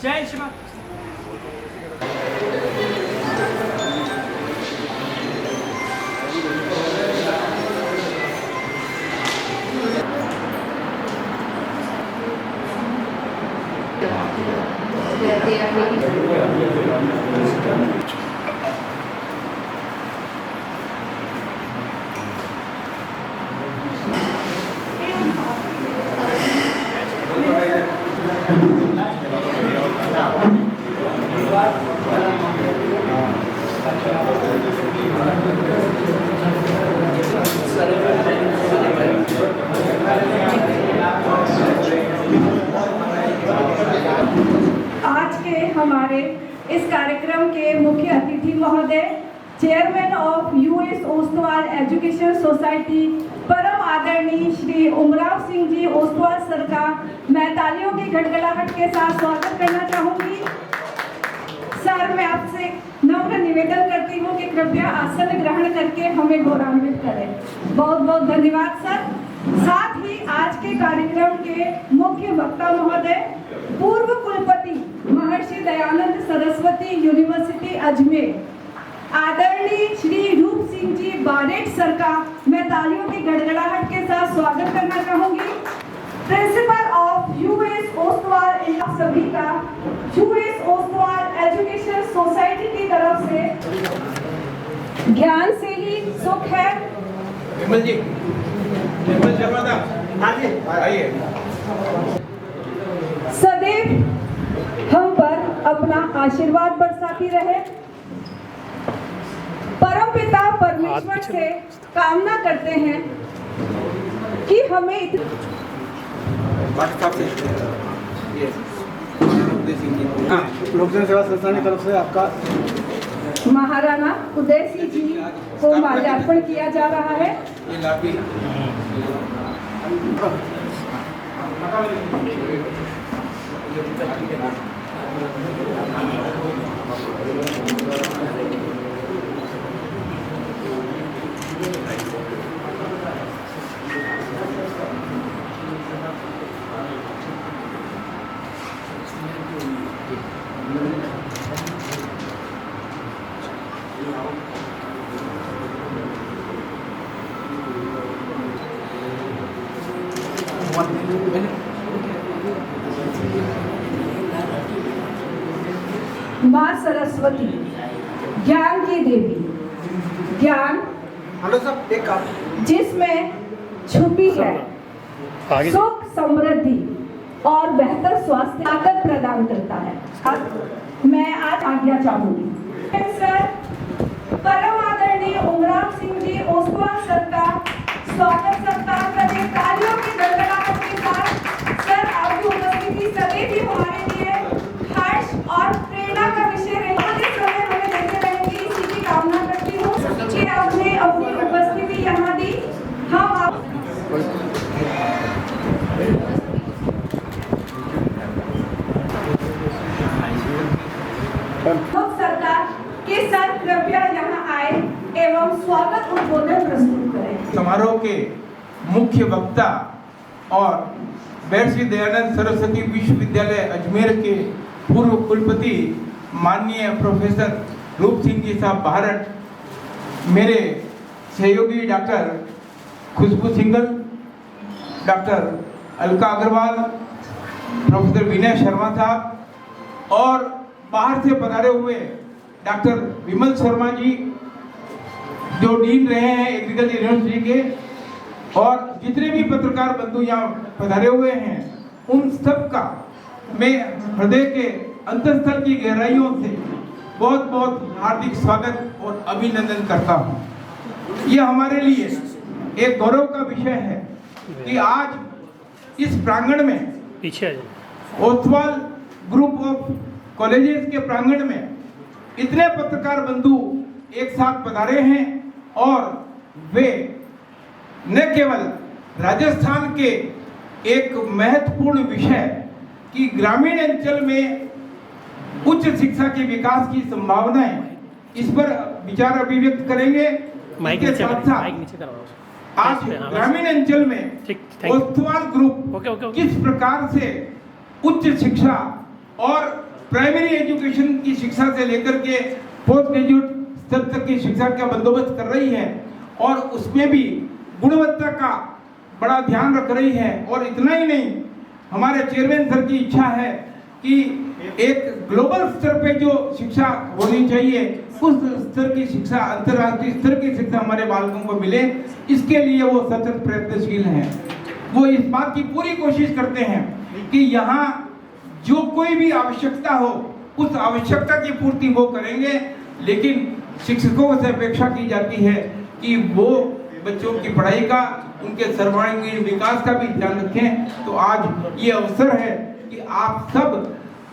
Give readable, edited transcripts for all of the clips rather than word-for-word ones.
जय शिवा। आज के हमारे इस कार्यक्रम के मुख्य अतिथि महोदय, chairman of US Ostwal education society, परम आदरणीय श्री उमराव सिंह जी ओस्तवाल सर का मैं तालियों की गड़गड़ाहट के साथ स्वागत करना चाहूंगी। सर, मैं आपसे नम्र निवेदन करती हूँ कि कृपया आसन ग्रहण करके हमें गौरवान्वित करें। बहुत बहुत धन्यवाद सर। साथ ही आज के कार्यक्रम के मुख्य वक्ता महोदय, पूर्व कुलपति महर्षि दयानंद सरस्वती यूनिवर्सिटी अजमेर, आदरणीय श्री रूप सिंह जी बारेट सर का मैं तालियों की गड़गड़ाहट के साथ स्वागत करना चाहूंगी। प्रिंसिपल ऑफ यूएस ओस्तवाल, आप सभी का यूएस ओस्तवाल एजुकेशन सोसाइटी की तरफ से ज्ञान से ही सुख है। विमल जी, विमल शर्मा दा, आइए। सदैव हम पर अपना आशीर्वाद बरसाती रहे। परमपिता परमेश्वर से कामना करते हैं कि हमें लोक जन सेवा संस्थान की तरफ से आपका महाराणा उदय सिंह जी को माल्यार्पण किया जा रहा है। माँ सरस्वती, ज्ञान की देवी, ज्ञान जिसमें छुपी है सुख, समृद्धि और बेहतर स्वास्थ्य ताकत प्रदान करता है। अब मैं आज आज्ञा चाहूंगी सर, परम आदरणीय उमराव सिंह जी ओस्तवाल सर का स्वागत सत्कार करें तालियों की गड़गड़ाहट के साथ। सर, आपकी उपस्थिति सदैव ही हमारे लिए हर्ष और प्रेरणा का विषय है। आगे समय हमें देते रहेंगे, इसी की कामना करती हूँ कि आपने अपनी उपस्थिति यहाँ दी। हम आप सरकार के सर कृपया यहाँ आए एवं स्वागत उद्बोधन प्रस्तुत करें। समारोह के मुख्य वक्ता और महर्षि दयानंद सरस्वती विश्वविद्यालय अजमेर के पूर्व कुलपति माननीय प्रोफेसर रूप सिंह जी साहब बारट, मेरे सहयोगी doctor Khushboo Singhal, doctor Alka Agrawal, professor Vinay Sharma साहब और बाहर से पधारे हुए डॉक्टर विमल शर्मा जी जो डीन रहे हैं एग्रीकल्चर यूनिवर्सिटी के, और जितने भी पत्रकार बंधु यहाँ पधारे हुए हैं उन सब का मैं हृदय के अंतःस्थल की गहराइयों से बहुत बहुत हार्दिक स्वागत और अभिनंदन करता हूँ। ये हमारे लिए एक गौरव का विषय है कि आज इस प्रांगण में पीछे ओस्तवाल ग्रुप ऑफ कॉलेजेस के प्रांगण में इतने पत्रकार बंधु एक साथ पधारे हैं और वे न केवल राजस्थान के एक महत्वपूर्ण विषय कि ग्रामीण अंचल में उच्च शिक्षा के विकास की संभावनाएं, इस पर विचार अभिव्यक्त करेंगे। इसके साथ साथ आज ग्रामीण अंचल में ओस्तवाल ग्रुप किस प्रकार से उच्च शिक्षा और प्राइमरी एजुकेशन की शिक्षा से लेकर के पोस्ट ग्रेजुएट स्तर तक की शिक्षा का बंदोबस्त कर रही है और उसमें भी गुणवत्ता का बड़ा ध्यान रख रही है। और इतना ही नहीं, हमारे चेयरमैन सर की इच्छा है कि एक ग्लोबल स्तर पे जो शिक्षा होनी चाहिए उस स्तर की शिक्षा, अंतर्राष्ट्रीय स्तर की शिक्षा हमारे बालकों को मिले, इसके लिए वो सतत प्रयत्नशील हैं। वो इस बात की पूरी कोशिश करते हैं कि यहाँ जो कोई भी आवश्यकता हो उस आवश्यकता की पूर्ति वो करेंगे, लेकिन शिक्षकों से अपेक्षा की जाती है कि वो बच्चों की पढ़ाई का, उनके सर्वांगीण विकास का भी ध्यान रखें। तो आज ये अवसर है कि आप सब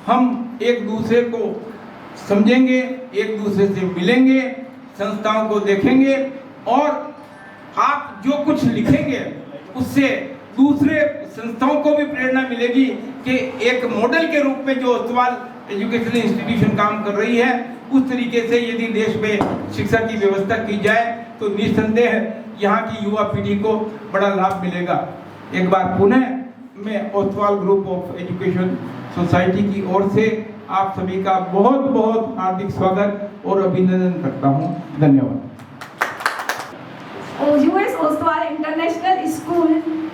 हम एक दूसरे को समझेंगे, एक दूसरे से मिलेंगे, संस्थाओं को देखेंगे और आप जो कुछ लिखेंगे उससे दूसरे संस्थाओं को भी प्रेरणा मिलेगी कि एक मॉडल के रूप में जो ओस्तवाल एजुकेशनल इंस्टीट्यूशन काम कर रही है उस तरीके से यदि देश में शिक्षा की व्यवस्था की जाए तो निस्संदेह यहाँ की युवा पीढ़ी को बड़ा लाभ मिलेगा। एक बार पुनः मैं Ostwal group of education society की ओर से आप सभी का बहुत बहुत हार्दिक स्वागत और अभिनंदन करता हूँ। धन्यवाद। यूएस ओस्तवाल इंटरनेशनल स्कूल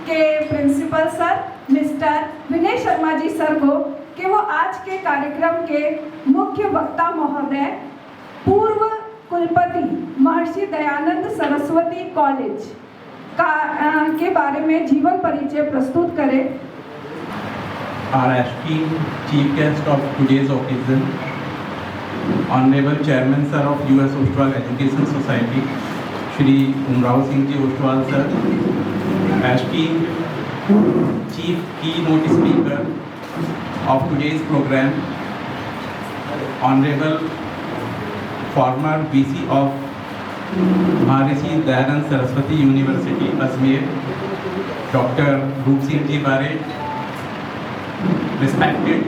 के principal sir mister Vinay Sharma ji sir को कि वो आज के कार्यक्रम के मुख्य वक्ता महोदय, पूर्व कुलपति महर्षि दयानंद सरस्वती कॉलेज के बारे में जीवन परिचय प्रस्तुत करें। Our esteemed chief guest of today's occasion, Honorable Chairman Sir of US Ostwal Education Society, Shri Umrao Singh Ji Ostwal Sir, esteemed chief keynote speaker of today's program, Honorable former VC of Maharishi Dayanand Saraswati University, Ajmer, Dr. Roop Singh Ji Bare, respected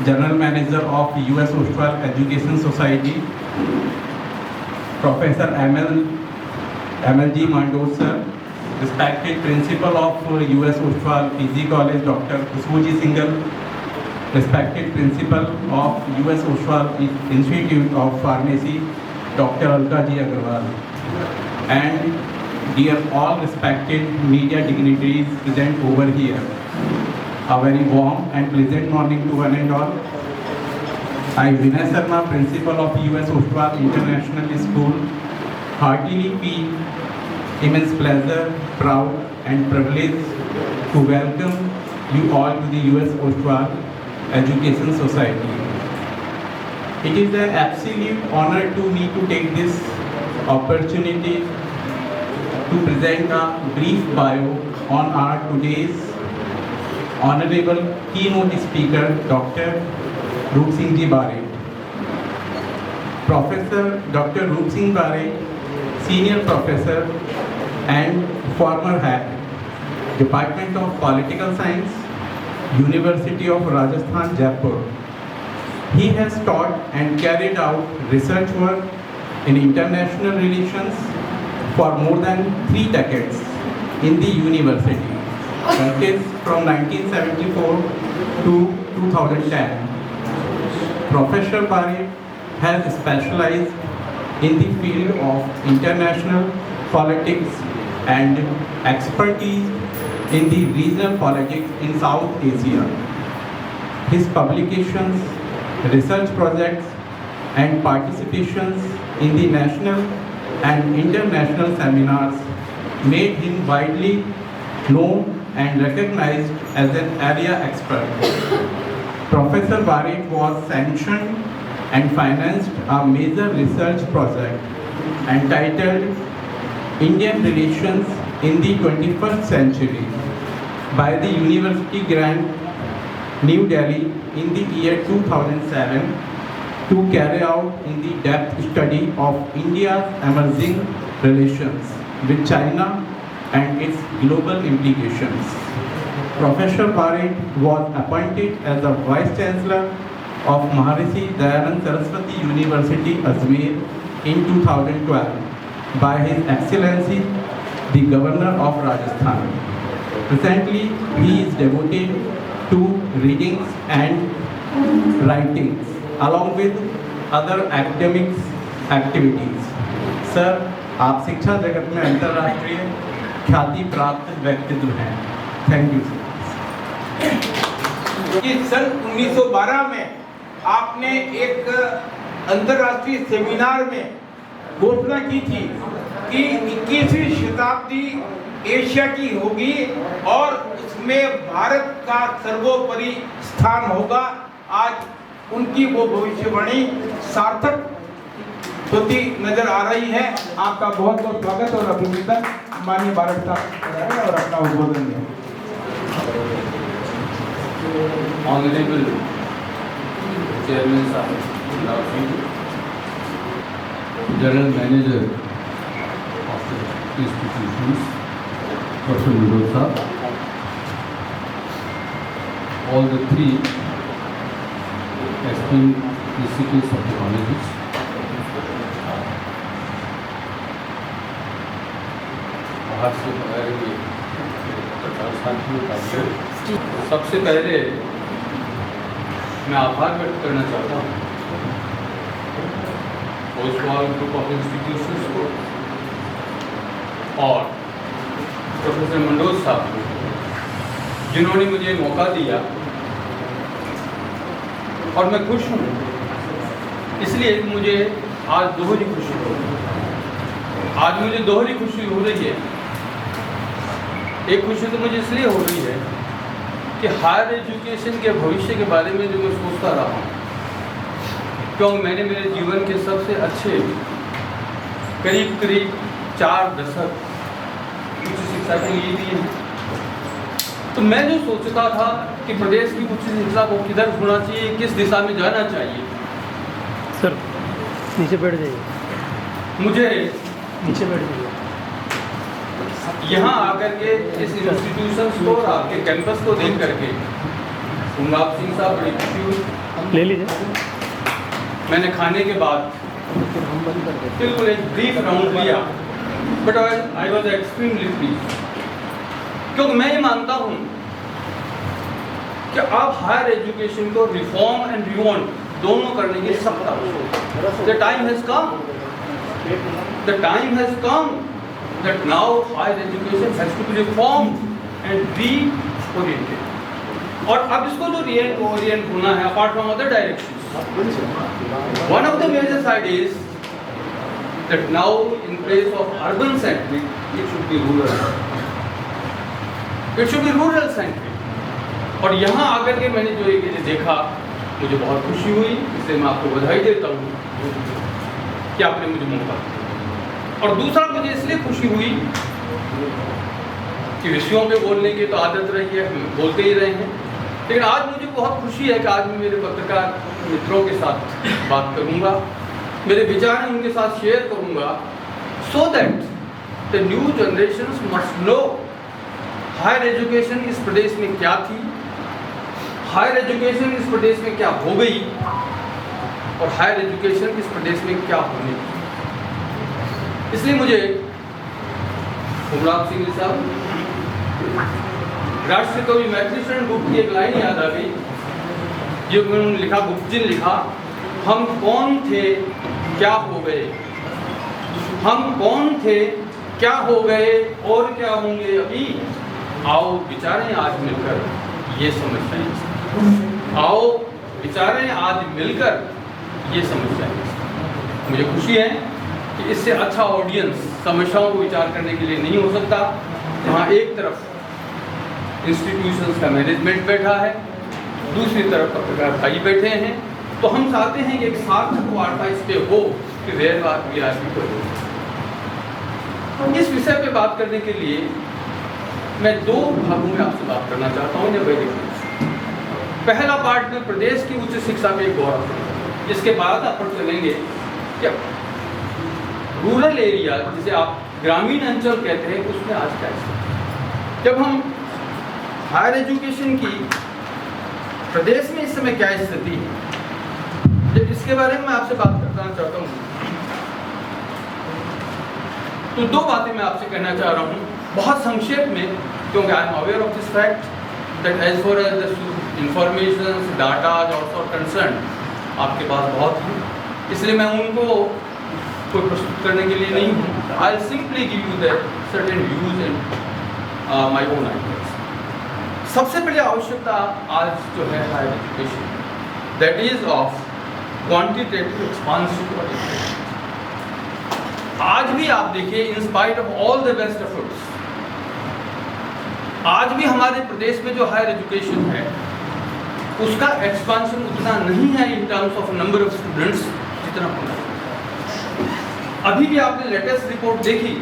General Manager of US Ostwal Education Society, Professor MLG Mandos Sir, respected Principal of US Ostwal PG College, Dr. Khushbu Singhal, respected Principal of US Ostwal Institute of Pharmacy, Dr. Alka Ji Agarwal, and dear all respected media dignitaries present over here. A very warm and pleasant morning to one and all. I, Vinay Sharma, Principal of US Ostwal International School, heartily feel immense pleasure, proud and privilege to welcome you all to the US Ostwal Education Society. It is an absolute honor to me to take this opportunity to present a brief bio on our today's Honorable keynote speaker, Dr. Roop Singh Ji Bare. Professor Dr. Roop Singh Bare, Senior Professor and former head, Department of Political Science, University of Rajasthan, Jaipur. He has taught and carried out research work in international relations for more than 3 decades in the university. That is from 1974 to 2010. Professor Bare has specialized in the field of international politics and expertise in the regional politics in South Asia. His publications, research projects and participations in the national and international seminars made him widely known and recognized as an area expert. Professor Bare was sanctioned and financed a major research project entitled Indian Relations in the 21st Century by the University Grant, New Delhi in the year 2007 to carry out in the depth study of India's emerging relations with China and its global implications. Professor Bare was appointed as the Vice Chancellor of Maharishi Dayanand Saraswati University, Ajmer in 2012 by His Excellency the Governor of Rajasthan. Presently, he is devoted to readings and writings along with other academics activities. Sir, आप शिक्षा जगत में अंतर्राष्ट्रीय ख्याति प्राप्त व्यक्तित्व हैं. Thank you sir. कि सन 1912 में आपने एक अंतर्राष्ट्रीय सेमिनार में घोषणा की थी कि 21वीं शताब्दी एशिया की होगी और उसमें भारत का सर्वोपरि स्थान होगा. आज उनकी वो भविष्यवाणी सार्थक होती नजर आ रही है. आपका बहुत बहुत स्वागत और अभिनंदन. माननीय भारत साहब और अपना उद्बोधन दें. Honorable Chairman Sahib, General Manager of the institutions, Dr. Nidot Sahib, all the three esteemed principals of the colleges, बाहर से पधारे साथियों का सबसे पहले मैं आभार व्यक्त करना चाहता हूँ ओसवाल ग्रुप ऑफ इंस्टीट्यूशंस को और प्रोफेसर मंडोज साहब को जिन्होंने मुझे मौका दिया. और मैं खुश हूँ इसलिए मुझे आज दोहरी खुशी हो रही है. आज मुझे दोहरी खुशी हो रही है. एक खुशी तो मुझे इसलिए हो रही है कि हायर एजुकेशन के भविष्य के बारे में जो मैं सोचता रहा हूँ, क्योंकि मैंने मेरे जीवन के सबसे अच्छे करीब 4 दशक उच्च शिक्षा के लिए दिए हैं. तो मैं जो सोचता था कि प्रदेश की उच्च शिक्षा को किधर होना चाहिए, किस दिशा में जाना चाहिए, सर नीचे बैठ जाइए. मुझे नीचे बैठ जाइए. यहाँ आकर के इस इंस्टीट्यूशंस को और आपके कैंपस को देख करके उमराव सिंह साहब बड़ी खुशी हुई. ले लीजिए. मैंने खाने के बाद बिल्कुल एक ब्रीफ राउंड लिया, but I was extremely please, क्योंकि मैं ये मानता हूँ कि आप हायर एजुकेशन को रिफॉर्म एंड रिवॉन्ड दोनों करने की सत्ता. The time has come, the time has come that now higher education has to be reformed and reoriented. और अब इसको जो reorient होना है apart from other directions, one of the major side is that now in place of urban centric it should be rural. It should be rural centric. और यहाँ आकर के मैंने जो ये देखा मुझे बहुत खुशी हुई. इसलिए मैं आपको बधाई देता हूँ कि आपने मुझे मौका दिया. और दूसरा मुझे इसलिए खुशी हुई कि विषयों पे बोलने की तो आदत रही है, हम बोलते ही रहे हैं, लेकिन आज मुझे बहुत खुशी है कि आज मैं मेरे पत्रकार मित्रों के साथ बात करूंगा, मेरे विचार हैं उनके साथ शेयर करूंगा, so that the new generations must know higher education इस प्रदेश में क्या थी, हायर एजुकेशन इस प्रदेश में क्या हो गई और हायर एजुकेशन इस प्रदेश में क्या होने की. इसलिए मुझे उमराव सिंह साहब, राष्ट्र कवि मैथिली शरण गुप्त की एक लाइन याद आ गई जो उन्होंने लिखा, गुप्त जी ने लिखा, हम कौन थे क्या हो गए, हम कौन थे क्या हो गए और क्या होंगे अभी, आओ विचारें आज मिलकर ये समस्याएं, आओ विचारें आज मिलकर ये समस्याएं. मुझे खुशी है कि इससे अच्छा ऑडियंस समस्याओं को विचार करने के लिए नहीं हो सकता. जहाँ एक तरफ इंस्टीट्यूशंस का मैनेजमेंट बैठा है, दूसरी तरफ पत्रकार भाई बैठे हैं, तो हम चाहते हैं कि एक सार्थक वार्ता इस पे हो कि वेयर बात भी आज भी इस विषय पे बात करने के लिए मैं 2 भागों में आपसे बात करना चाहता हूँ. पहला पार्ट में प्रदेश की उच्च शिक्षा पे गौरव, इसके बाद आप चलेंगे क्या रूरल एरिया जिसे आप ग्रामीण अंचल कहते हैं उसमें आज क्या है. जब हम हायर एजुकेशन की प्रदेश में इस समय क्या स्थिति है, जब इसके बारे में मैं आपसे बात करना चाहता हूँ तो 2 बातें मैं आपसे कहना चाह रहा हूँ बहुत संक्षेप में, क्योंकि I am aware of this fact that as far as the information, data are also concerned, आपके पास बहुत हैं, इसलिए मैं उनको कोई प्रस्तुत करने के लिए नहीं हूँ। I simply give you the certain views and my own ideas. सबसे पहले आवश्यकता आज जो है higher education, that is of quantitative expansion. आज भी आप देखिए, in spite of all the best efforts, आज भी हमारे प्रदेश में जो हायर एजुकेशन है उसका एक्सपांशन उतना नहीं है इन terms of number of students जितना होना है। अभी भी आपने लेटेस्ट रिपोर्ट देखी,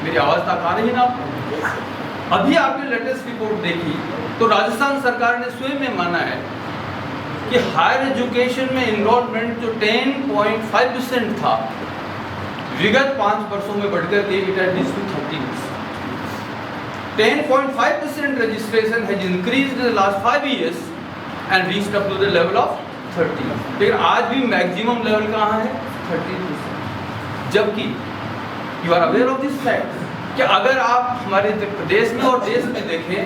मेरी आवाज़ तक आ रही है ना आपको? अभी आपने लेटेस्ट रिपोर्ट देखी तो राजस्थान सरकार ने स्वयं में माना है कि हायर एजुकेशन में इनरोलमेंट जो 10.5% था, विगत 5 वर्षों में बढ़कर के it has reached to 30%। 10.5% registration has increased in the last 5 years and reached up to the level of 30. लेकिन आज भी मैक्सिमम लेवल कहाँ है? 30%। जबकि you are aware of this fact कि अगर आप हमारे प्रदेश में और देश में देखें,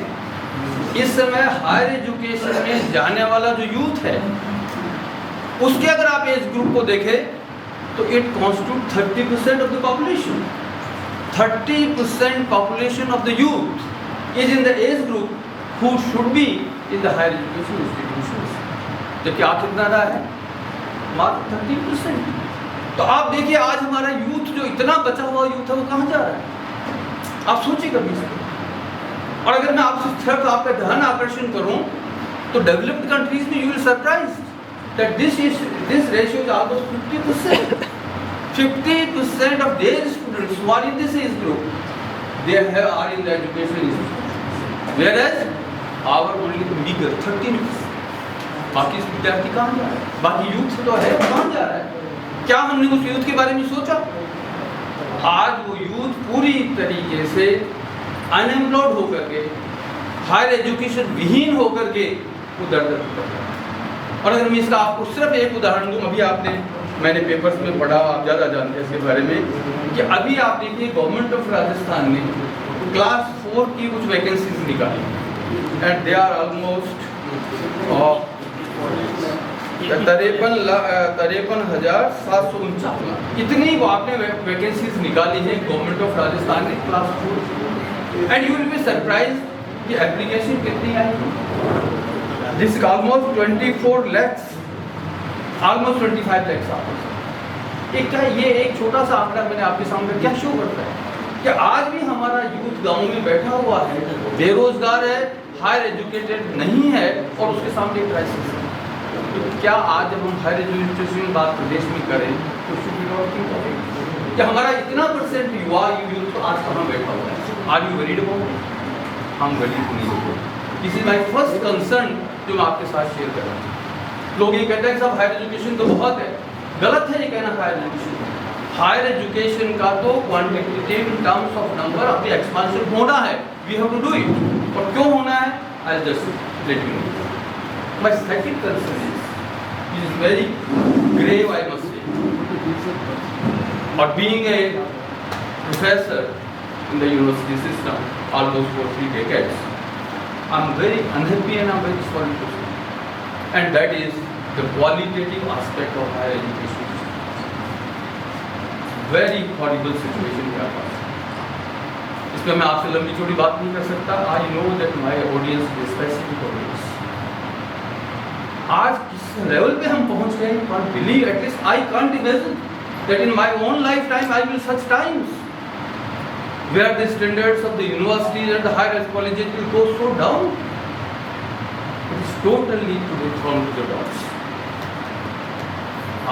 इस समय हायर एजुकेशन में जाने वाला जो यूथ है उसके अगर आप एज ग्रुप को देखें तो it constitute 30% of the population. 30% population of the youth is in the age group who should be in the higher education institutions। जबकि आप कितना रहा है? मात्र 30%। तो आप देखिए आज हमारा यूथ जो इतना बचा हुआ यूथ है वो कहाँ जा रहा है? आप सोचिए कभी से। और अगर मैं आपसे सिर्फ आपका ध्यान आकर्षण करूं तो डेवलप्ड कंट्रीज में you will surprise that this ratio is almost 50%। 50% of their students who are in this age group, they are in the education institution, whereas our only meager 13%। बाकी विद्यार्थी कहाँ जा रहा है? बाकी यूथ तो है, कहाँ जा रहा है? क्या हमने उस यूथ के बारे में सोचा? आज वो यूथ पूरी तरीके से अनएम्प्लॉयड होकर के, हायर एजुकेशन विहीन होकर के वो दर दर कर रहा है। और अगर मैं इसका आपको सिर्फ एक उदाहरण दूँ, अभी मैंने पेपर्स में पढ़ा, आप ज़्यादा जानते हैं इसके बारे में, कि अभी आप देखिए गवर्नमेंट ऑफ राजस्थान ने क्लास 4 की कुछ वैकेंसीज निकाली एंड दे आर ऑलमोस्ट 53,749 इतनी वो आपने वैकेंसीज निकाली है गवर्नमेंट ऑफ राजस्थान ने class 4। And you will be surprise कि एप्लीकेशन कितनी आई? This is almost 24 lakhs, almost 25 lakhs। ये एक छोटा सा आंकड़ा मैंने आपके सामने क्या शो करता है कि आज भी हमारा यूथ गांव में बैठा हुआ है, बेरोजगार है, हायर एजुकेटेड नहीं है और उसके सामने एक क्राइसिस है। तो क्या आज जब हम हायर एजुकेशन की बात प्रदेश में करें तो क्या हमारा इतना % युवा यूथ तो आज कहाँ बैठा हुआ है? Are you worried about it? हम वरीड नहीं होते। This is my first concern जो मैं आपके साथ शेयर कर रहा हूँ। लोग ये कहते हैं कि सब हायर एजुकेशन तो बहुत है, गलत है ये कहना। हायर एजुकेशन का तो quantitative in terms of number of the expansion होना है, we have to do it. और क्यों होना है? I just let you know. My second concern is very grave, I must say. और being a professor in the university system almost for 3 decades, I'm very unhappy and I'm very sorry to say, and that is the qualitative aspect of higher education. Very horrible situation है हमारे पास। इस पर मैं आपसे लंबी चौड़ी बात नहीं कर सकता। I know that my audience is specific audience। आज किस लेवल पे हम पहुंच गए, can't believe, at least I can't imagine that in my own lifetime I will such times where the standards of the universities and the higher colleges will go so down. It is totally to be thrown to the dogs.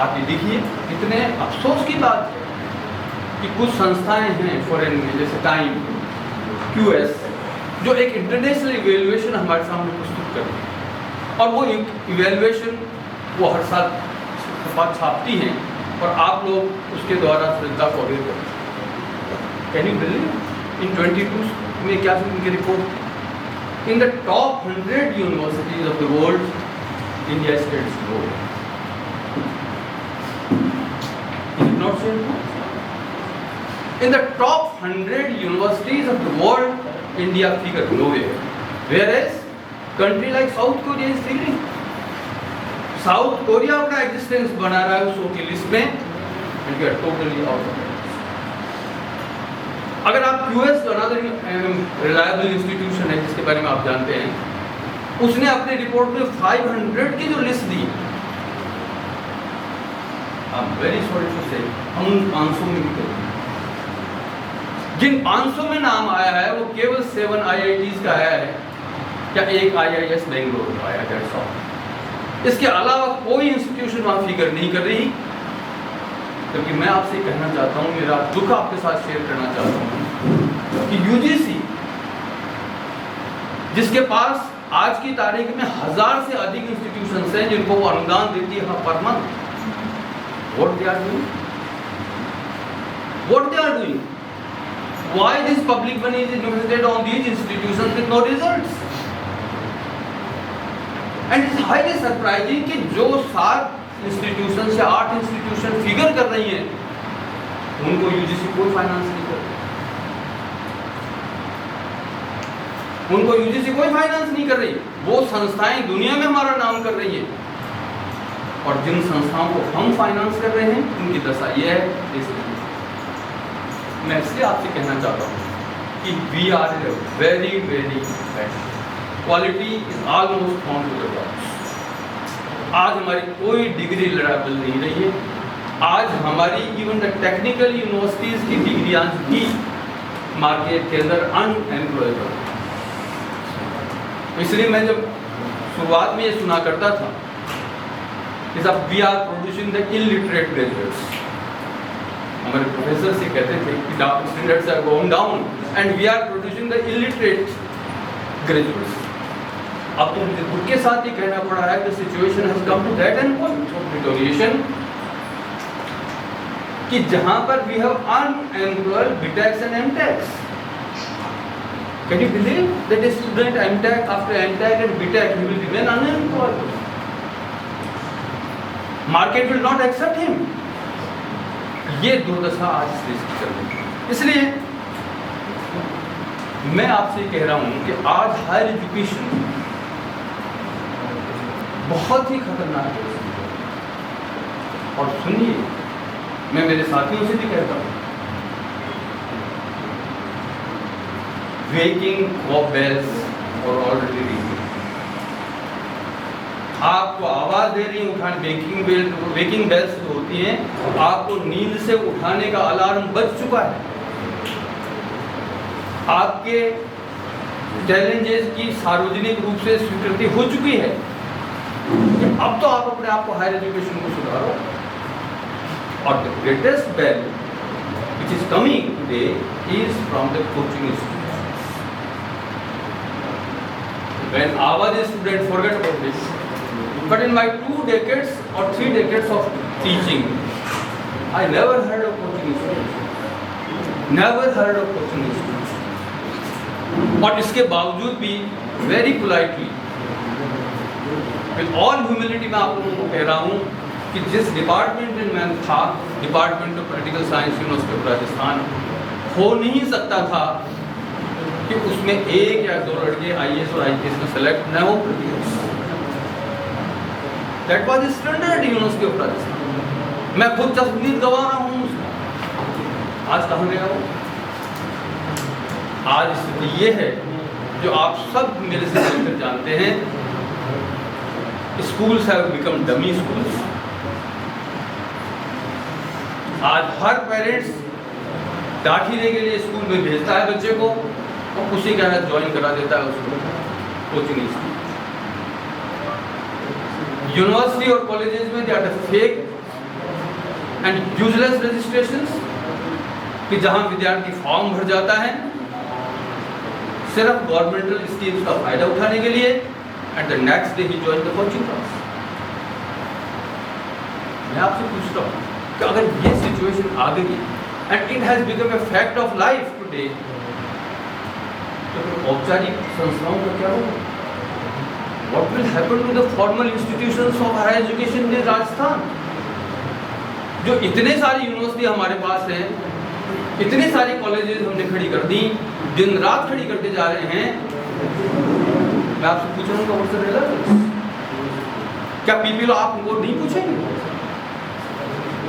आप ये देखिए कितने अफसोस की बात है कि कुछ संस्थाएं हैं फॉरेन में, जैसे टाइम, QS, जो एक इंटरनेशनल इवेल्युएशन हमारे सामने प्रस्तुत करती है और वो इवेल्युएशन वो हर साल छापती हैं और आप लोग उसके द्वारा श्रद्धा को अवेयर करते हैं। Can you believe? In 22 में क्या उनकी report? In the top 100 universities of the world, India stands low. Is it not so? In the top 100 universities of the world, India figures nowhere. Whereas country like South Korea is figuring. South Korea अपना existence बना रहा है 100 की list में, and we are totally out of it. अगर आप US another reliable institution है जिसके बारे में आप जानते हैं, उसने अपने रिपोर्ट में 500 की जो लिस्ट दी, I am very sorry to say, हम उन 500 में भी करेंगे। जिन 500 में नाम आया है वो केवल 7 IITs का आया है या एक IIS बेंगलोर का आया, दैट्स ऑल। इसके अलावा कोई इंस्टीट्यूशन वहां फिगर नहीं कर रही, क्योंकि मैं आपसे कहना चाहता हूं, मेरा दुख आपके साथ शेयर करना चाहता हूं कि यूजीसी जिसके पास आज की तारीख में 1000 से अधिक इंस्टीट्यूशंस हैं जिनको वो अनुदान देती है per month, what they are doing? Why this public money is invested on these institutions with no results? And it's highly surprising कि जो 7 इंस्टीट्यूशन या 8 इंस्टीट्यूशन फिगर कर रही हैं, उनको यूजीसी कोई फाइनेंस नहीं कर रही, उनको यूजीसी कोई फाइनेंस नहीं कर रही। वो संस्थाएं दुनिया में हमारा नाम कर रही है, और जिन संस्थाओं को हम फाइनेंस कर रहे हैं उनकी दशा यह है। इसलिए मैं इसलिए आपसे कहना चाहता हूँ कि we are in very very bad, quality is almost found to the top. आज हमारी कोई डिग्री रिलायबल नहीं रही है। आज हमारी इवन द टेक्निकल यूनिवर्सिटीज़ की डिग्रियाँ भी मार्केट के अंदर अनएम्प्लॉयबल। इसलिए मैं जब शुरुआत में ये सुना करता था कि सब we are producing the illiterate graduates, हमारे प्रोफेसर से कहते थे कि standards are going down and we are producing the illiterate graduates. अब तो मुझे दुख के साथ ही कहना पड़ रहा है कि situation has come to that end point of deterioration कि जहां पर we have unemployed BTechs and MTechs. Can you believe that a student MTech after MTech and BTech he will remain unemployed? Market will not accept him. ये दुर्दशा आज इस देश की चल रही है। इसलिए मैं आपसे कह रहा हूं कि आज हायर एजुकेशन बहुत ही खतरनाक है। और सुनिए, मैं मेरे साथियों से भी कहता हूं, वेकिंग ऑफ बेल्स और ऑलरेडी रीडिंग, आपको आवाज दे रही है उठाने, वेकिंग बेल्स जो होती हैं, आपको नींद से उठाने का अलार्म बज चुका है। आपके चैलेंजेस की सार्वजनिक रूप से स्वीकृति हो चुकी है। अब तो आप अपने आप को हायर एजुकेशन को सुधारो। और the greatest bell which is coming today is from the coaching institutions. When I was a student, forget about this. But in my 2 decades or 3 decades of teaching, I never heard of coaching institutions. Never heard of coaching institutions. और इसके बावजूद भी very politely, with all humility मैं आप लोगों को कह रहा हूँ कि जिस डिपार्टमेंट में मैं था, department of political science university of Rajasthan, हो नहीं सकता था कि उसमें 1 या 2 लड़के IAS और IPS में सेलेक्ट न हो। That was standard university of Rajasthan. मैं खुद तस्वीर गवा रहा हूँ उसमें। आज कहाँ गया वो? आज स्थिति ये है जो आप सब मेरे से मिलकर जानते हैं, schools have become dummy schools. आज हर पेरेंट्स दाखिले के लिए स्कूल में भेजता है बच्चे को और उसी के साथ ज्वाइन करा देता है उसको कोचिंग इंस्टीट्यूट। यूनिवर्सिटी और कॉलेजेस में they are fake and useless registrations, कि जहां विद्यार्थी फॉर्म भर जाता है सिर्फ गवर्नमेंटल स्कीम्स का फायदा उठाने के लिए, and the next day he join the coaching class. मैं आपसे पूछता हूँ कि अगर ये सिचुएशन आ गई and it has become a fact of life today, तो फिर औपचारिक संस्थाओं का क्या होगा? What will happen to the formal institutions of higher education in Rajasthan? जो इतने सारी यूनिवर्सिटी हमारे पास हैं, इतने सारी कॉलेजेस हमने खड़ी कर दी, दिन रात खड़ी करते जा रहे हैं। मैं आपसे पूछ रहा हूँ क्या पीपल आप उनको नहीं पूछेंगे?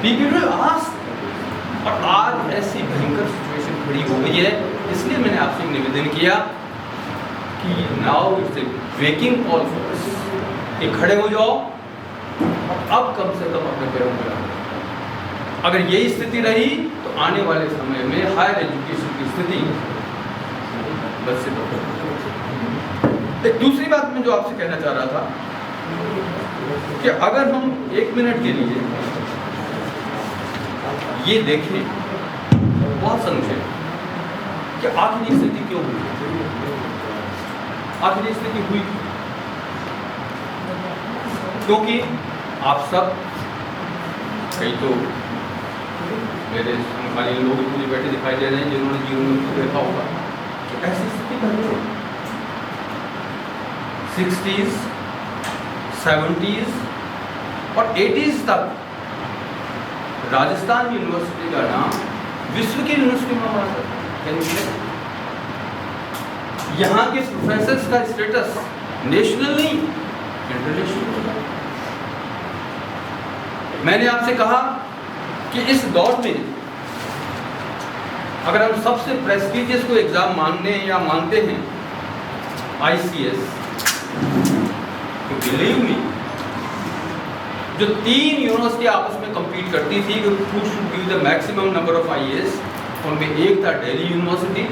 People ask. और आज ऐसी भयंकर सिचुएशन खड़ी हो गई है, इसलिए मैंने आपसे निवेदन किया कि now it's a waking call for us कि खड़े हो जाओ और अब कम से कम अपने पैरों पर आओ। अगर यही स्थिति रही तो आने वाले समय में हायर एजुकेशन की स्थिति बस से बढ़। एक दूसरी बात मैं जो आपसे कहना चाह रहा था कि अगर हम 1 मिनट के लिए ये देखें बहुत संक्षेप कि आखिर ये स्थिति क्यों हुई, आखिर ये स्थिति हुई क्योंकि आप सब कई तो मेरे समकालीन लोग मुझे बैठे दिखाई दे रहे हैं जिन्होंने जीवन में देखा होगा कि ऐसी स्थिति बनी 60s, 70s और 80s तक राजस्थान यूनिवर्सिटी का नाम विश्व की यूनिवर्सिटी में हमारा था। यहाँ के प्रोफेसर्स का स्टेटस नेशनल नहीं इंटरनेशनल था। मैंने आपसे कहा कि इस दौर में अगर हम सबसे प्रेस्टिजियस को एग्जाम मानने या मानते हैं ICS, तो बिलीव मी जो 3 यूनिवर्सिटी आपस में compete करती थी कि who should give the maximum number of IAS, उनमें एक था दिल्ली यूनिवर्सिटी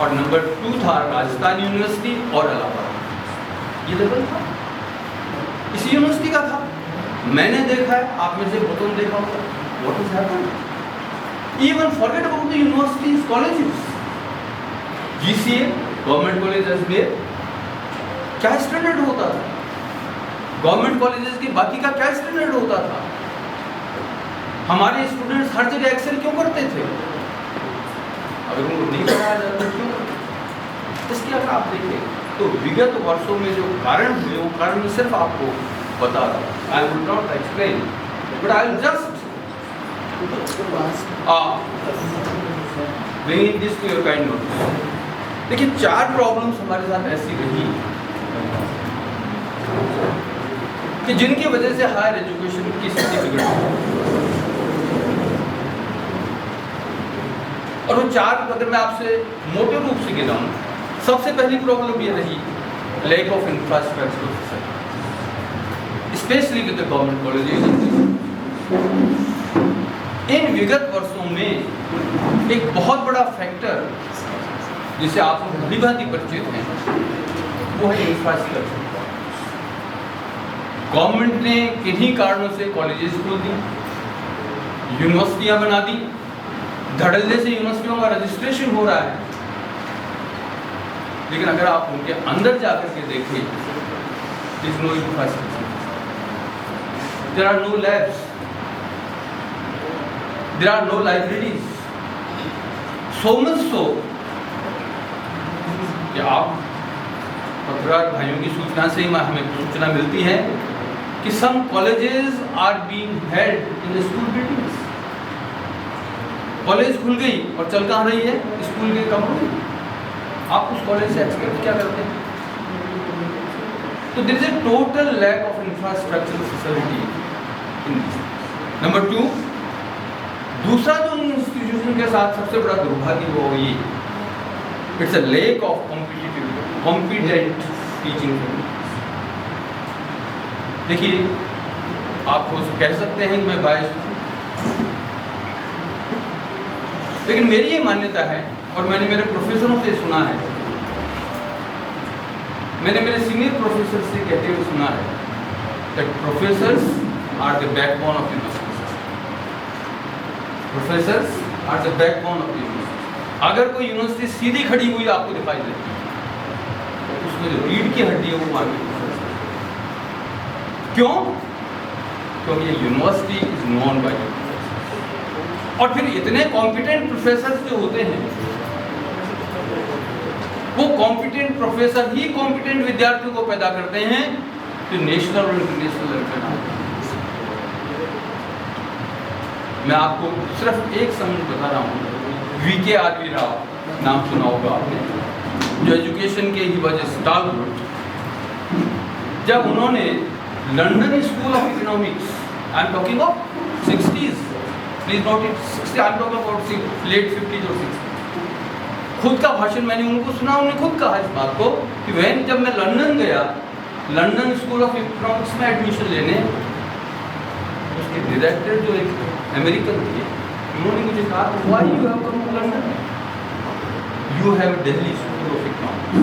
और नंबर 2 था राजस्थान यूनिवर्सिटी और इलाहाबाद। ये लेवल था, इसी यूनिवर्सिटी का था। मैंने देखा है, आप में से बहुतों ने देखा होगा what has happened. Even forget about the universities, colleges. GCA, government college Ajmer, क्या स्टैंडर्ड होता था? गवर्नमेंट कॉलेजेस की बाकी का क्या स्टैंडर्ड होता था? हमारे स्टूडेंट्स हर जगह एक्सेल क्यों करते थे? अगर उनको नहीं पढ़ाया जाता क्यों? इसके अगर आप देखें तो विगत वर्षों में जो कारण हुए वो कारण मैं सिर्फ आपको बता रहा हूँ। I will not explain but I will just bring this to your kind notice. देखिए 4 प्रॉब्लम्स हमारे साथ ऐसी रही कि जिनकी वजह से हायर एजुकेशन की स्थिति बिगड़ गई। और वो 4 अगर मैं आपसे मोटे रूप से गिनाऊं, सबसे पहली प्रॉब्लम ये रही lack of infrastructure specially with the government colleges. इन विगत वर्षों में एक बहुत बड़ा फैक्टर जिसे आप भली भांति परिचित हैं वो है इंफ्रास्ट्रक्चर। गवर्नमेंट ने किन्हीं कारणों से कॉलेजेस खोल दी, यूनिवर्सिटियां बना दी, धड़ल्ले से यूनिवर्सिटियों का रजिस्ट्रेशन हो रहा है, लेकिन अगर आप उनके अंदर जाकर के देखें there is no infrastructure, there are no labs, there are no libraries, so much so कि आप पत्रकार भाइयों की सूचना से हमें सूचना मिलती है कि some colleges are being held in the school buildings। College खुल गई और चल कहाँ रही है? स्कूल के कमरों में। आप उस कॉलेज से एक्सपेक्ट क्या करते हैं? तो there is a total lack of infrastructural facility in this। Number 2, दूसरा जो इंस्टीट्यूशन के साथ सबसे बड़ा दुर्भाग्य वो ये it's a lack of competent teaching। देखिए आप कह सकते हैं कि मैं बायस हूं, लेकिन मेरी ये मान्यता है और मैंने मेरे प्रोफेसरों से सुना है, मैंने मेरे सीनियर प्रोफेसर से कहते हुए सुना है that professors are the backbone of university। Professors are the backbone of university। अगर कोई यूनिवर्सिटी सीधी खड़ी हुई आपको दिखाई देती है तो उसमें जो रीढ़ की हड्डी है वो मार्केट। क्यों? क्योंकि ये यूनिवर्सिटी इज नोन बाय। और फिर इतने कॉम्पिटेंट प्रोफेसर जो होते हैं वो कॉम्पिटेंट प्रोफेसर ही कॉम्पिटेंट विद्यार्थियों को पैदा करते हैं जो नेशनल और इंटरनेशनल लेवल पे नाम। मैं आपको सिर्फ एक समझ बता रहा हूँ, VK आर.वी. राव नाम सुना होगा आपने, जो एजुकेशन के ही वजह स्टालवर्ट। जब उन्होंने London School of Economics. I am talking of 60s. Please note it. 60. I am talking about late 50s or 60s. खुद का भाषण मैंने उनको सुना, उन्होंने खुद कहा इस बात को कि जब मैं लंदन गया, लंदन स्कूल ऑफ इकोनॉमिक्स में एडमिशन लेने, उसके डायरेक्टर जो एक अमेरिकन थे, उन्होंने मुझे कहा why you have come to London, you have Delhi school of economics,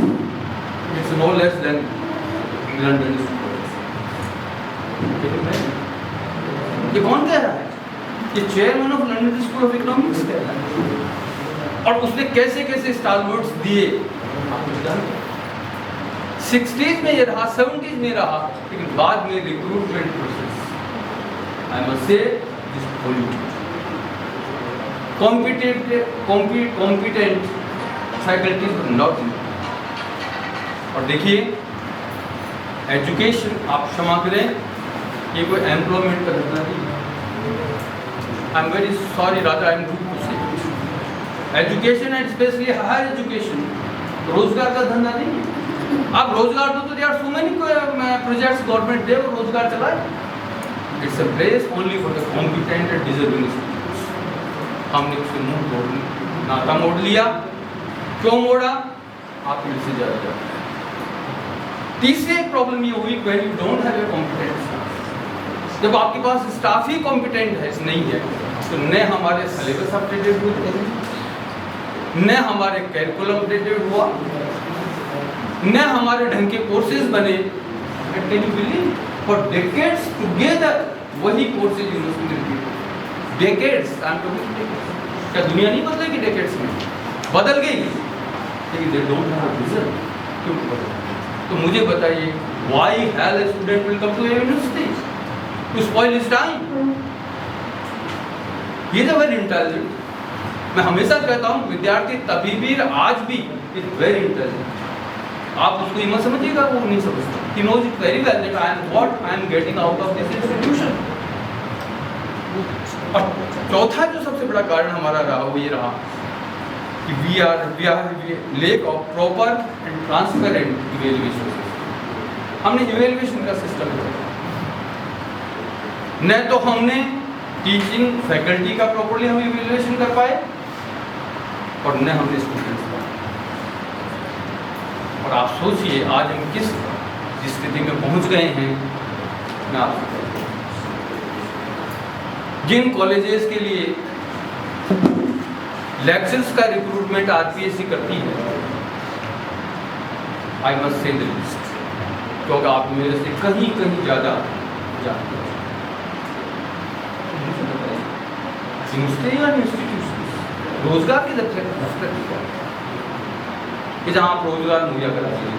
it's no less than London school. ये कौन कह रहा है? ये chairman of London school of economics कह रहा है। और उसने कैसे कैसे स्टालवर्ड्स दिए, 60s में ये रहा, 70s में रहा, लेकिन बाद में रिक्रूटमेंट प्रोसेस, आई मस्ट से, this polluted. Competent faculties not in. और देखिए एजुकेशन, आप क्षमा करें, ये कोई एम्प्लॉयमेंट का धंधा नहीं है। I am very sorry Raja, I am rude to say, education and specially higher education रोजगार का धंधा नहीं है। आप रोजगार दो तो यार सो मेनी प्रोजेक्ट्स गवर्नमेंट दे और रोजगार चलाए। It's a place only for the competent and deserving students. हमने उससे मुंह तोड़ नाता मोड़ लिया। क्यों मोड़ा? आप से ज़्यादा। तीसरी एक प्रॉब्लम ये हुई when you don't have a competent staff. जब आपके पास स्टाफ ही कॉम्पिटेंट है नहीं है तो न हमारे सिलेबस अपडेटेड होते हैं, न हमारे कैरिकुलम अपडेटेड हुआ, न हमारे ढंग के कोर्सेज बने। Can you believe for decades together वही कोर्सेज यूनिवर्सिटी में, डेकेड्स। क्या दुनिया नहीं बदलेगी डेकेड्स में? बदल गई, लेकिन they don't have a vision. क्यों बदल? तो मुझे बताइए, why has a student will come to a university to spoil his time? He is a very intelligent. मैं हमेशा कहता हूँ विद्यार्थी तभी भी आज भी इज वेरी इंटेलिजेंट। आप उसको ये मत समझिएगा वो नहीं समझता। He knows it very well that I am what I am getting out of this institution. और चौथा जो सबसे बड़ा कारण हमारा रहा वो ये रहा कि we are lack of proper and transparent evaluation. हमने इवेल्युएशन का सिस्टम रखा, न तो हमने टीचिंग फैकल्टी का प्रॉपर्ली हम इवेल्युएशन कर पाए और न हमने स्टूडेंट्स का। और आप सोचिए आज हम किस स्थिति में पहुंच गए हैं। मैं आपसे कहता हूं, जिन कॉलेजेस के लिए लेक्चर्स का रिक्रूटमेंट आरपीएससी करती है, आई मस्ट से द लिस्ट, क्योंकि आप मेरे से कहीं कहीं ज़्यादा जानते हैं। इंस्टीट्यूशन रोजगार के दफ्तर कि जहाँ आप रोजगार मुहैया कराते हैं।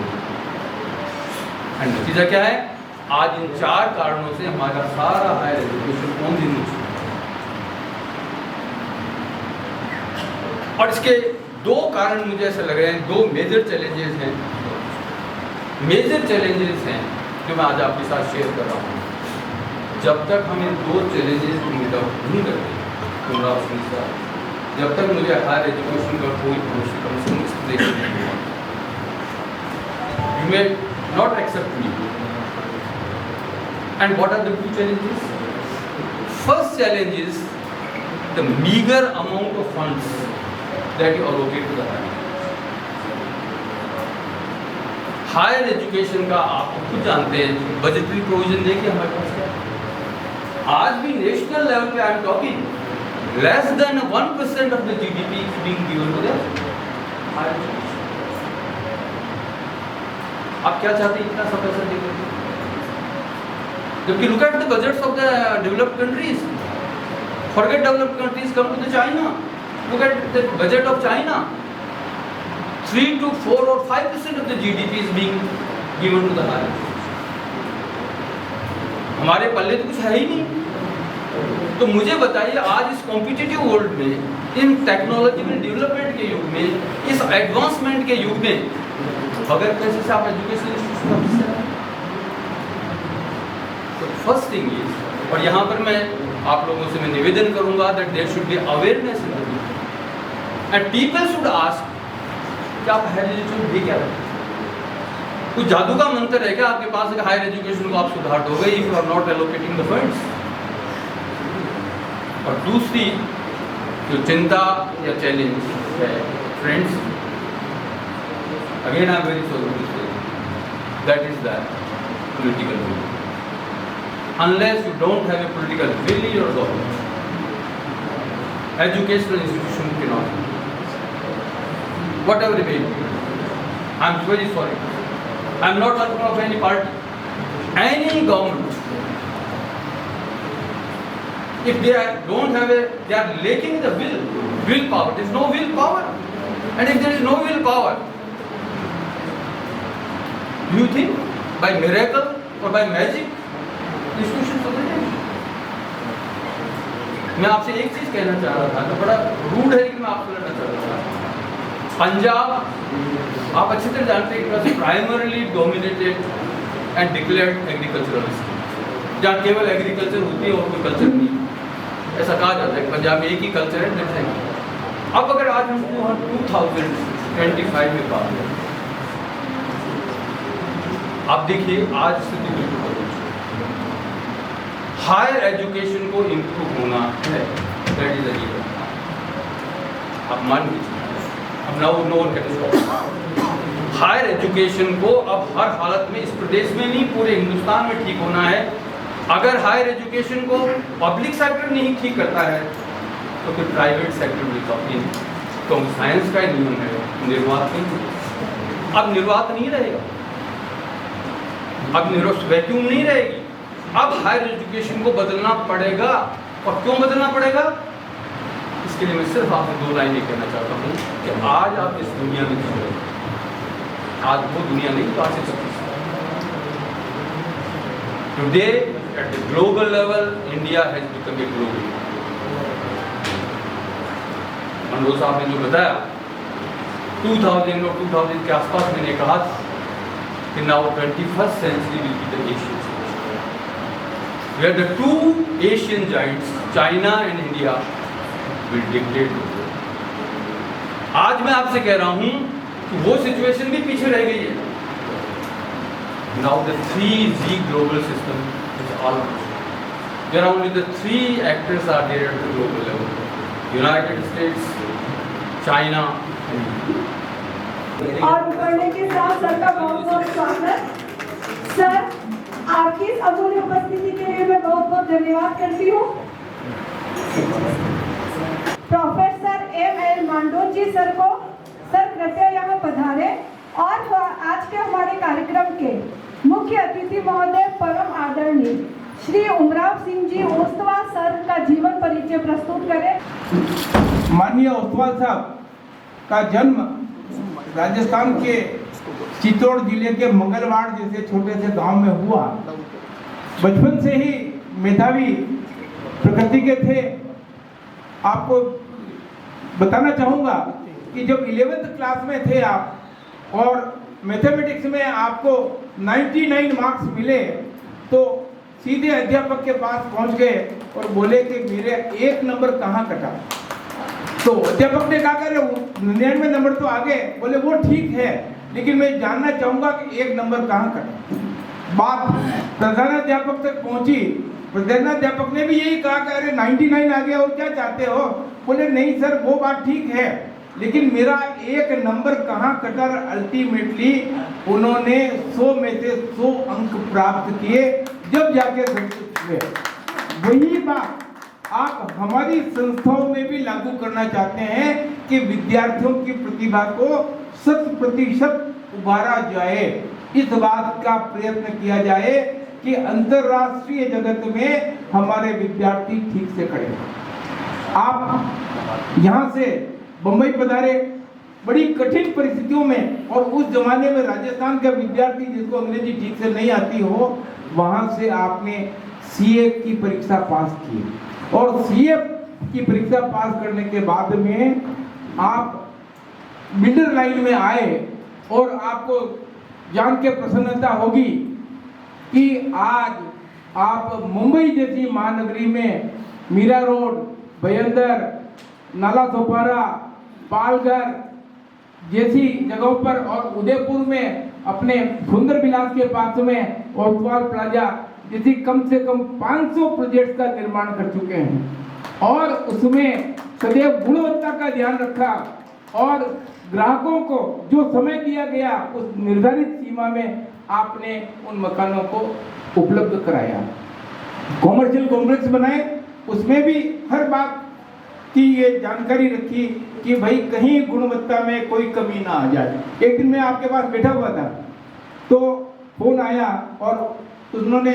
एंड नतीजा क्या है? आज इन 4 कारणों से हमारा सारा हायर एजुकेशन ऑन द नीचे। और इसके 2 कारण मुझे ऐसे लग रहे हैं, 2 मेजर चैलेंजेस हैं, जो मैं आज आपके साथ शेयर कर रहा हूँ। जब तक हम इन 2 चैलेंजेस को मीट आउट नहीं करते, जब तक मुझे हायर एजुकेशन का कोई भविष्य कम से कम नहीं हुआ। You may not accept me. And what are the 2 challenges? First challenge is the meager amount of funds that you allocate to the higher education का आप खुद जानते हैं, बजटरी प्रोविजन देखिए हमारे पास क्या है। आज भी नेशनल लेवल पे I am talking less than 1% of the GDP is being given to the higher education. आप क्या चाहते हैं इतना सब पैसा देकर? जबकि look at the budgets of the developed countries. Forget developed countries, come to the China. Look at the budget of China. 3 to 4 or 5% of the GDP is being given to the higher education. हमारे पल्ले तो कुछ है ही नहीं। तो मुझे बताइए आज इस कॉम्पिटिटिव वर्ल्ड में, इन टेक्नोलॉजिकल डेवलपमेंट के युग में, इस एडवांसमेंट के युग में बगैर पैसे से आप एजुकेशन इंस्टीट्यूशन का हिस्सा हैं? तो फर्स्ट थिंग इज, और यहाँ पर मैं आप लोगों से मैं निवेदन करूंगा that there should be awareness in the people and people should ask कि आप हायर एजुकेशन भी क्या रखते हैं? कुछ जादू का मंत्र है क्या आपके पास कि हायर एजुकेशन को आप सुधार दोगे if you are not allocating the funds? और दूसरी जो चिंता या चैलेंज है friends, again I am very sorry to say that is that political will. Unless you don't have a political will in your government, educational institution cannot be. Whatever it may be. I am very sorry. I am not talking of any party. Any government, if they don't have they are lacking the willpower. There is no willpower. And if there is no willpower, do you think by miracle or by magic institution सुधर जाएंगे? मैं आपसे एक चीज कहना चाह रहा था, तो बड़ा रूड है लेकिन मैं आपको कहना चाह रहा था। पंजाब आप अच्छी तरह जानते हैं कि primarily dominated and declared agricultural state, जहाँ केवल एग्रीकल्चर होती है और कोई कल्चर नहीं। ऐसा कहा जाता है कि पंजाब में एक ही कल्चर है। अब अगर आज हम 2025 में बात करें, आप देखिए आज स्थिति बिल्कुल बदल चुकी है। हायर एजुकेशन को इम्प्रूव होना है, दैट इज अ आप मान लीजिए, अब no one can stop. Higher education को अब हर हालत में इस प्रदेश में नहीं पूरे हिंदुस्तान में ठीक होना है। अगर हायर एजुकेशन को पब्लिक सेक्टर नहीं ठीक करता है तो फिर प्राइवेट सेक्टर भी कॉपी नहीं। तो साइंस का नियम है, निर्वात नहीं। अब निर्वात नहीं रहेगा, अब वैक्यूम नहीं रहेगी। अब हायर एजुकेशन को बदलना पड़ेगा। और क्यों बदलना पड़ेगा? इसके लिए मैं सिर्फ आपको दो लाइनें कहना चाहता हूँ कि आज आप इस दुनिया में जी रहे हैं, आज वो दुनिया नहीं तो आज today at the global level India has become a global. Manoj साहब ने जो बताया 2000 और 2000 के आसपास मैंने कहा था कि now 21st century will be the Asian century, where the two Asian giants, China and India, will dictate the world. आज मैं आपसे कह रहा हूं कि वो सिचुएशन भी पीछे रह गई है। Now the 3G global system is almost. There are only the three actors are there at the global level: United States, China and India. और पढ़ने के साथ सर का बहुत बहुत स्वागत। सर, आपकी इस अमूल्य उपस्थिति के लिए मैं बहुत बहुत धन्यवाद करती हूँ। Professor M.L. मांडोज जी सर को, सर कृपया यहाँ पधारे। और आज के हमारे कार्यक्रम के मुख्य अतिथि महोदय परम आदरणीय श्री उमराव सिंह जी ओस्तवाल सर का जीवन परिचय प्रस्तुत करें। माननीय ओस्तवाल साहब का जन्म राजस्थान के चित्तौड़ जिले के मंगलवाड़ जैसे छोटे से गांव में हुआ। बचपन से ही मेधावी प्रकृति के थे। आपको बताना चाहूँगा कि जब 11th क्लास में थे आप और मैथमेटिक्स में आपको 99 मार्क्स मिले तो सीधे अध्यापक के पास पहुंच गए और बोले कि मेरे एक नंबर कहाँ कटा। तो अध्यापक ने कहा करे 99 नंबर तो आ गए, बोले वो ठीक है लेकिन मैं जानना चाहूँगा कि एक नंबर कहाँ कटा। बात प्रधानाध्यापक तक पहुँची। प्रधानाध्यापक ने भी यही कहा कि अरे 99 आ गया और क्या चाहते हो। बोले नहीं सर वो बात ठीक है लेकिन मेरा एक नंबर कहाँ कटा। अल्टीमेटली उन्होंने 100 में से 100 अंक प्राप्त किए जब जाके संतुष्ट हुए। वही बात आप हमारी संस्थाओं में भी लागू करना चाहते हैं कि विद्यार्थियों की प्रतिभा को 100% उभारा जाए। इस बात का प्रयत्न किया जाए कि अंतर्राष्ट्रीय जगत में हमारे विद्यार्थी ठीक से खड़े। आप यहाँ से बंबई पधारे बड़ी कठिन परिस्थितियों में, और उस जमाने में राजस्थान का विद्यार्थी जिसको अंग्रेजी ठीक से नहीं आती हो, वहाँ से आपने सीए की परीक्षा पास की और सीए की परीक्षा पास करने के बाद में आप बिल्डर लाइन में आए और आपको जान के प्रसन्नता होगी कि आज आप मुंबई जैसी महानगरी में मीरा रोड, भयंदर, नाला सोपारा, पालघर जैसी जगहों पर और उदयपुर में अपने सुंदर विलास के पास में ओसवाल प्लाजा जैसे कम से कम 500 प्रोजेक्ट्स का निर्माण कर चुके हैं और उसमें सदैव गुणवत्ता का ध्यान रखा और ग्राहकों को जो समय दिया गया उस निर्धारित सीमा में आपने उन मकानों को उपलब्ध कराया। कॉमर्शियल कॉम्प्लेक्स बनाए, उसमें भी हर बात की ये जानकारी रखी कि भाई कहीं गुणवत्ता में कोई कमी ना आ जाए। एक दिन मैं आपके पास बैठा हुआ था तो फोन आया और उन्होंने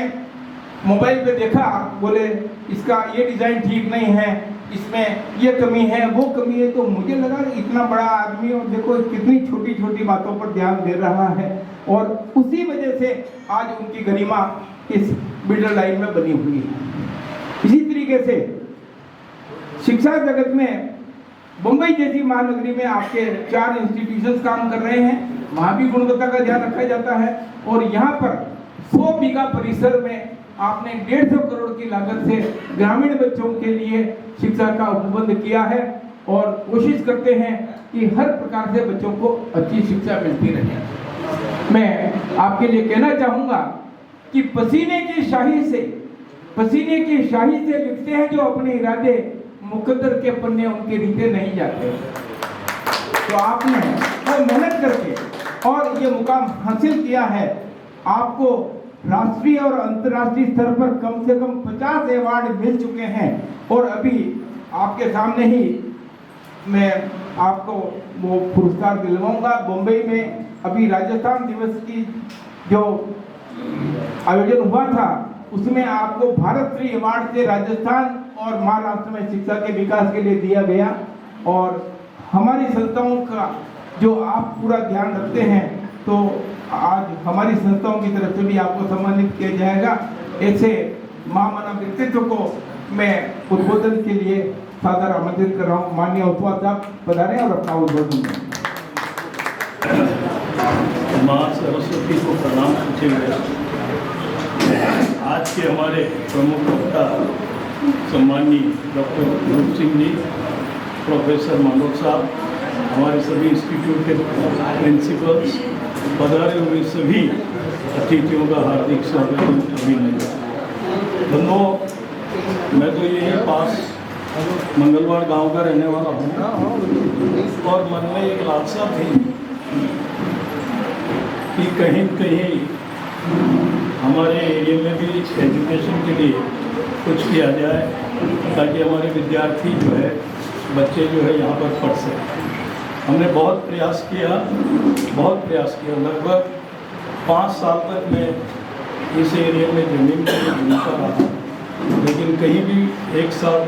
मोबाइल पे देखा, बोले इसका ये डिज़ाइन ठीक नहीं है, इसमें ये कमी है वो कमी है। तो मुझे लगा इतना बड़ा आदमी और देखो कितनी छोटी छोटी बातों पर ध्यान दे रहा है और उसी वजह से आज उनकी गरिमा इस बिल्डर लाइन में बनी हुई है। इसी तरीके से शिक्षा जगत में मुंबई जैसी महानगरी में आपके 4 इंस्टीट्यूशंस काम कर रहे हैं, वहाँ भी गुणवत्ता का ध्यान रखा जाता है और यहाँ पर 100 बीघा परिसर में आपने 150 करोड़ की लागत से ग्रामीण बच्चों के लिए शिक्षा का उपबंध किया है और कोशिश करते हैं कि हर प्रकार से बच्चों को अच्छी शिक्षा मिलती रहे। मैं आपके लिए कहना चाहूँगा कि पसीने की शाही से लिखते हैं जो अपने इरादे, मुकद्दर के पन्ने उनके रीते नहीं जाते। तो आपने वो मेहनत करके और ये मुकाम हासिल किया है। आपको राष्ट्रीय और अंतर्राष्ट्रीय स्तर पर कम से कम 50 अवार्ड मिल चुके हैं और अभी आपके सामने ही मैं आपको वो पुरस्कार दिलवाऊंगा। मुंबई में अभी राजस्थान दिवस की जो आयोजन हुआ था उसमें आपको भारत श्री अवार्ड से राजस्थान और महाराष्ट्र में शिक्षा के विकास के लिए दिया गया और हमारी संस्थाओं का जो आप पूरा ध्यान रखते हैं तो आज हमारी संस्थाओं की तरफ से भी आपको सम्मानित किया जाएगा। ऐसे महामानव व्यक्तित्व को मैं उद्बोधन के लिए सादर आमंत्रित कर रहा हूँ। माननीय ओसवाल साहब पधारें और अपना उद्बोधन करें। माँ सरस्वती को प्रणाम पूछे गए। आज के हमारे प्रमुख वक्ता सम्मानीय डॉक्टर रूप सिंह जी, प्रोफेसर मनोज साहब, हमारे सभी इंस्टीट्यूट के प्रिंसिपल्स, पधारे हुए सभी अतिथियों का हार्दिक स्वागत अभिनंदन। दोनों मैं तो यही पास मंगलवार गांव का रहने वाला हूँ और मन में एक लालसा थी कि कहीं कहीं हमारे एरिया में भी एजुकेशन के लिए कुछ किया जाए ताकि हमारे विद्यार्थी जो है, बच्चे जो है यहाँ पर पढ़ सकें। हमने बहुत प्रयास किया। लगभग 5 साल तक मैं इस एरिया में ज़मीन के लिए ढूंढता रहा, लेकिन कहीं भी एक साथ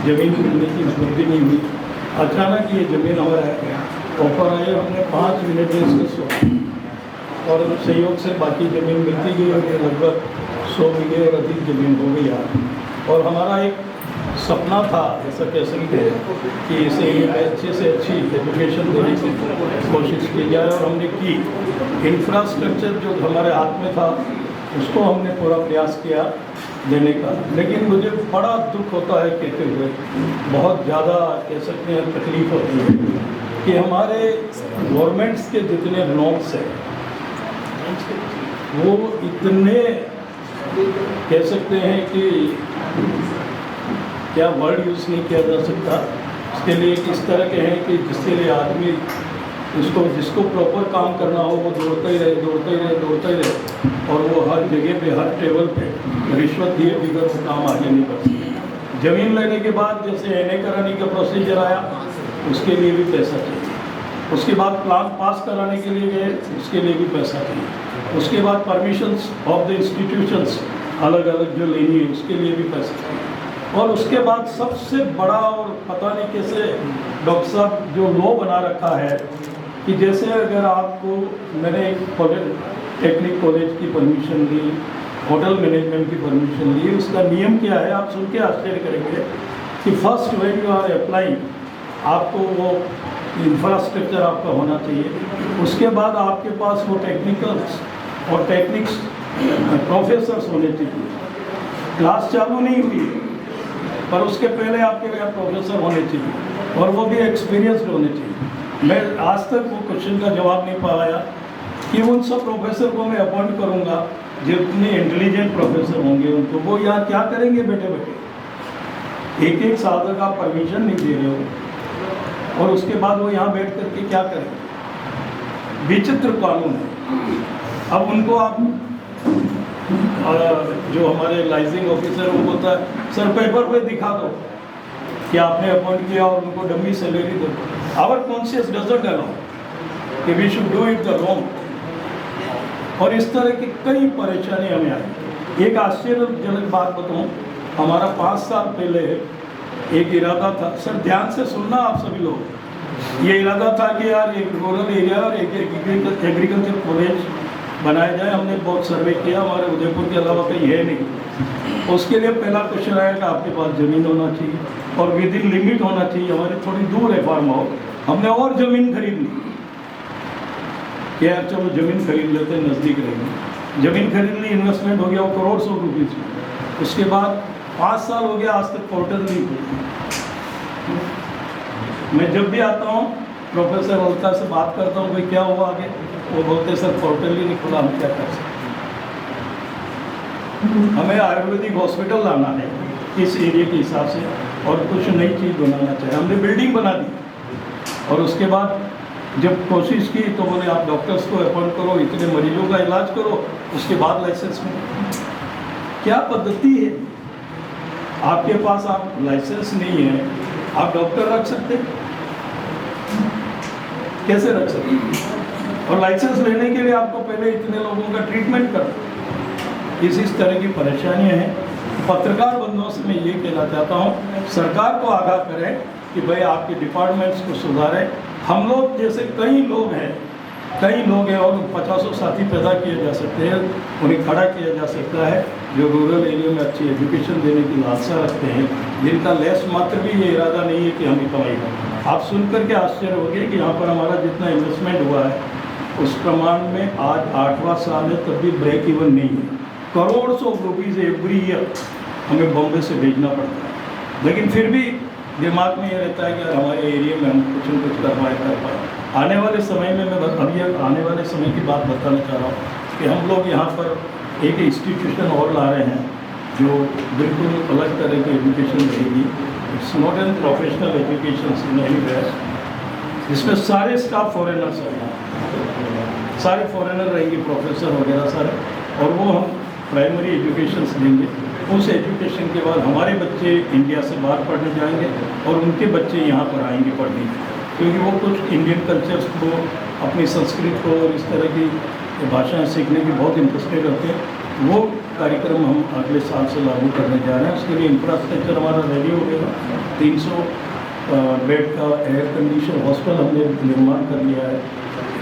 ज़मीन मिलने की उपलब्धि नहीं हुई। अचानक ये ज़मीन हमारा ऑफर आए, हमने 5 मिनट में इसको सोचा और सहयोग से बाकी ज़मीन मिलती गई और ये लगभग 100 बीघे और अधिक ज़मीन हो गई है। और हमारा एक सपना था, ऐसा कह सकते हैं, कि इसे अच्छे से अच्छी एजुकेशन देने की कोशिश की जाए और हमने की। इंफ्रास्ट्रक्चर जो हमारे हाथ में था उसको हमने पूरा प्रयास किया देने का, लेकिन मुझे बड़ा दुख होता है कहते हुए, बहुत ज़्यादा कह सकते हैं तकलीफ होती है कि हमारे गवर्नमेंट्स के जितने नॉर्म्स हैं वो इतने कह सकते हैं कि क्या वर्ड यूज़ नहीं किया जा सकता, इसके लिए किस तरह के हैं कि जिसके लिए आदमी जिसको प्रॉपर काम करना हो वो दौड़ता ही रहे और वो हर जगह पे, हर टेबल पे रिश्वत दिए बगैर वो काम आगे नहीं बढ़ सकता। ज़मीन लेने के बाद जैसे NA कराने का प्रोसीजर आया, उसके लिए भी पैसा चाहिए। उसके बाद प्लान पास कराने के लिए गए, उसके लिए भी पैसा चाहिए। उसके बाद परमिशंस ऑफ द इंस्टीट्यूशंस अलग अलग जो लेनी है उसके लिए भी पैसा चाहिए। और उसके बाद सबसे बड़ा और पता नहीं कैसे डॉक्टर साहब जो लॉ बना रखा है कि जैसे अगर आपको, मैंने एक टेक्निक कॉलेज की परमिशन ली, होटल मैनेजमेंट की परमिशन ली, उसका नियम क्या है आप सुन के आश्चर्य करेंगे कि first when you are applying आपको वो इंफ्रास्ट्रक्चर आपका होना चाहिए। उसके बाद आपके पास वो टेक्निकल्स और टेक्निक्स प्रोफेसर्स होने चाहिए। क्लास चालू नहीं हुई पर उसके पहले आपके यहाँ प्रोफेसर होने चाहिए और वो भी एक्सपीरियंस्ड होने चाहिए। मैं आज तक वो क्वेश्चन का जवाब नहीं पाया कि उन सब प्रोफेसर को मैं अपॉइंट करूंगा, जितने इंटेलिजेंट प्रोफेसर होंगे उनको, वो यहाँ क्या करेंगे बैठे बैठे, एक एक साल तक आप परमिशन नहीं दे रहे हो और उसके बाद वो यहाँ बैठ करके क्या करेंगे। विचित्र कानून है। अब उनको आप जो हमारे लाइसेंसिंग ऑफिसर वो बोलता है सर पेपर पे दिखा दो कि आपने अपॉइंट किया और उनको डमी सैलरी दो। आवर कॉन्शियस डजंट अलाउ कि we should do it the wrong. और इस तरह की कई परेशानी हमें आई। एक आश्चर्यजनक बात बताऊं, हमारा 5 साल पहले एक इरादा था, सर ध्यान से सुनना आप सभी लोग, ये इरादा था कि यार एक रूरल एरिया और एक एग्रीकल्चर कॉलेज बनाया जाए। हमने बहुत सर्वे किया, हमारे उदयपुर के अलावा कहीं है नहीं। उसके लिए पहला क्वेश्चन आया कि आपके पास ज़मीन होना चाहिए और विद इन लिमिट होना चाहिए। हमारी थोड़ी दूर है फार्म हाउस, हमने और ज़मीन खरीद ली कि यार चलो ज़मीन खरीद लेते हैं, नज़दीक रहेंगे। ज़मीन खरीद ली, इन्वेस्टमेंट हो गया वो करोड़ सौ रुपये। उसके बाद 5 साल हो गया, आज तक पोर्टल नहीं खुली। मैं जब भी आता हूँ प्रोफेसर वल्ता से बात करता हूँ, भाई क्या हुआ आगे, वो बोलते सर पोर्टल ही नहीं खुला, हम क्या कर सकते। हमें आयुर्वेदिक हॉस्पिटल लाना है इस एरिया के हिसाब से और कुछ नई चीज़ बनाना चाहिए। हमने बिल्डिंग बना दी और उसके बाद जब कोशिश की तो बोले आप डॉक्टर्स को अपॉइंट करो, इतने मरीजों का इलाज करो, उसके बाद लाइसेंस में। क्या पद्धति है? आपके पास आप लाइसेंस नहीं है, आप डॉक्टर रख सकते, कैसे रख सकते? और लाइसेंस लेने के लिए आपको पहले इतने लोगों का ट्रीटमेंट करना। इस तरह की परेशानियां हैं। पत्रकार बंधुओं से मैं ये कहना चाहता हूँ, सरकार को आगाह करें कि भाई आपके डिपार्टमेंट्स को सुधारें। हम लोग जैसे कई लोग हैं और 50 साथी पैदा किए जा सकते हैं, उन्हें खड़ा किया जा सकता है जो रूरल एरिया में अच्छी एजुकेशन देने की लालसा रखते हैं, जिनका लेस मात्र भी ये इरादा नहीं है कि हम कमाई करें। आप सुनकर के आश्चर्य हो गए कि यहाँ पर हमारा जितना इन्वेस्टमेंट हुआ है उस प्रमाण में आज 8वां साल है, तब भी ब्रेक इवन नहीं है। Crore of rupees every year हमें बॉम्बे से भेजना पड़ता है, लेकिन फिर भी दिमाग में ये रहता है कि यार हमारे एरिया में हम कुछ न कुछ कर पाए। आने वाले समय में मैं अभी आने वाले समय की बात बताना चाह रहा हूँ कि हम लोग यहाँ पर एक इंस्टीट्यूशन और ला रहे हैं जो बिल्कुल अलग तरह की एजुकेशन रहेगी। It's not an professional education in any way, जिसमें सारे स्टाफ फॉरेनर्स हैं, सारे फॉरेनर रहेंगे, प्रोफेसर वगैरह सारे, और वो हम प्राइमरी एजुकेशन देंगे। उस एजुकेशन के बाद हमारे बच्चे इंडिया से बाहर पढ़ने जाएंगे और उनके बच्चे यहाँ पर आएंगे पढ़ने, क्योंकि वो कुछ इंडियन कल्चर्स को, अपनी संस्कृत को और इस तरह की भाषाएं सीखने की बहुत इंटरेस्टेड रहते हैं। वो कार्यक्रम हम अगले साल से लागू करने जा रहे हैं। उसके लिए इंफ्रास्ट्रक्चर हमारा रेडी हो गया। 300 बेड का एयर कंडीशन हॉस्टल हमने निर्माण कर लिया है।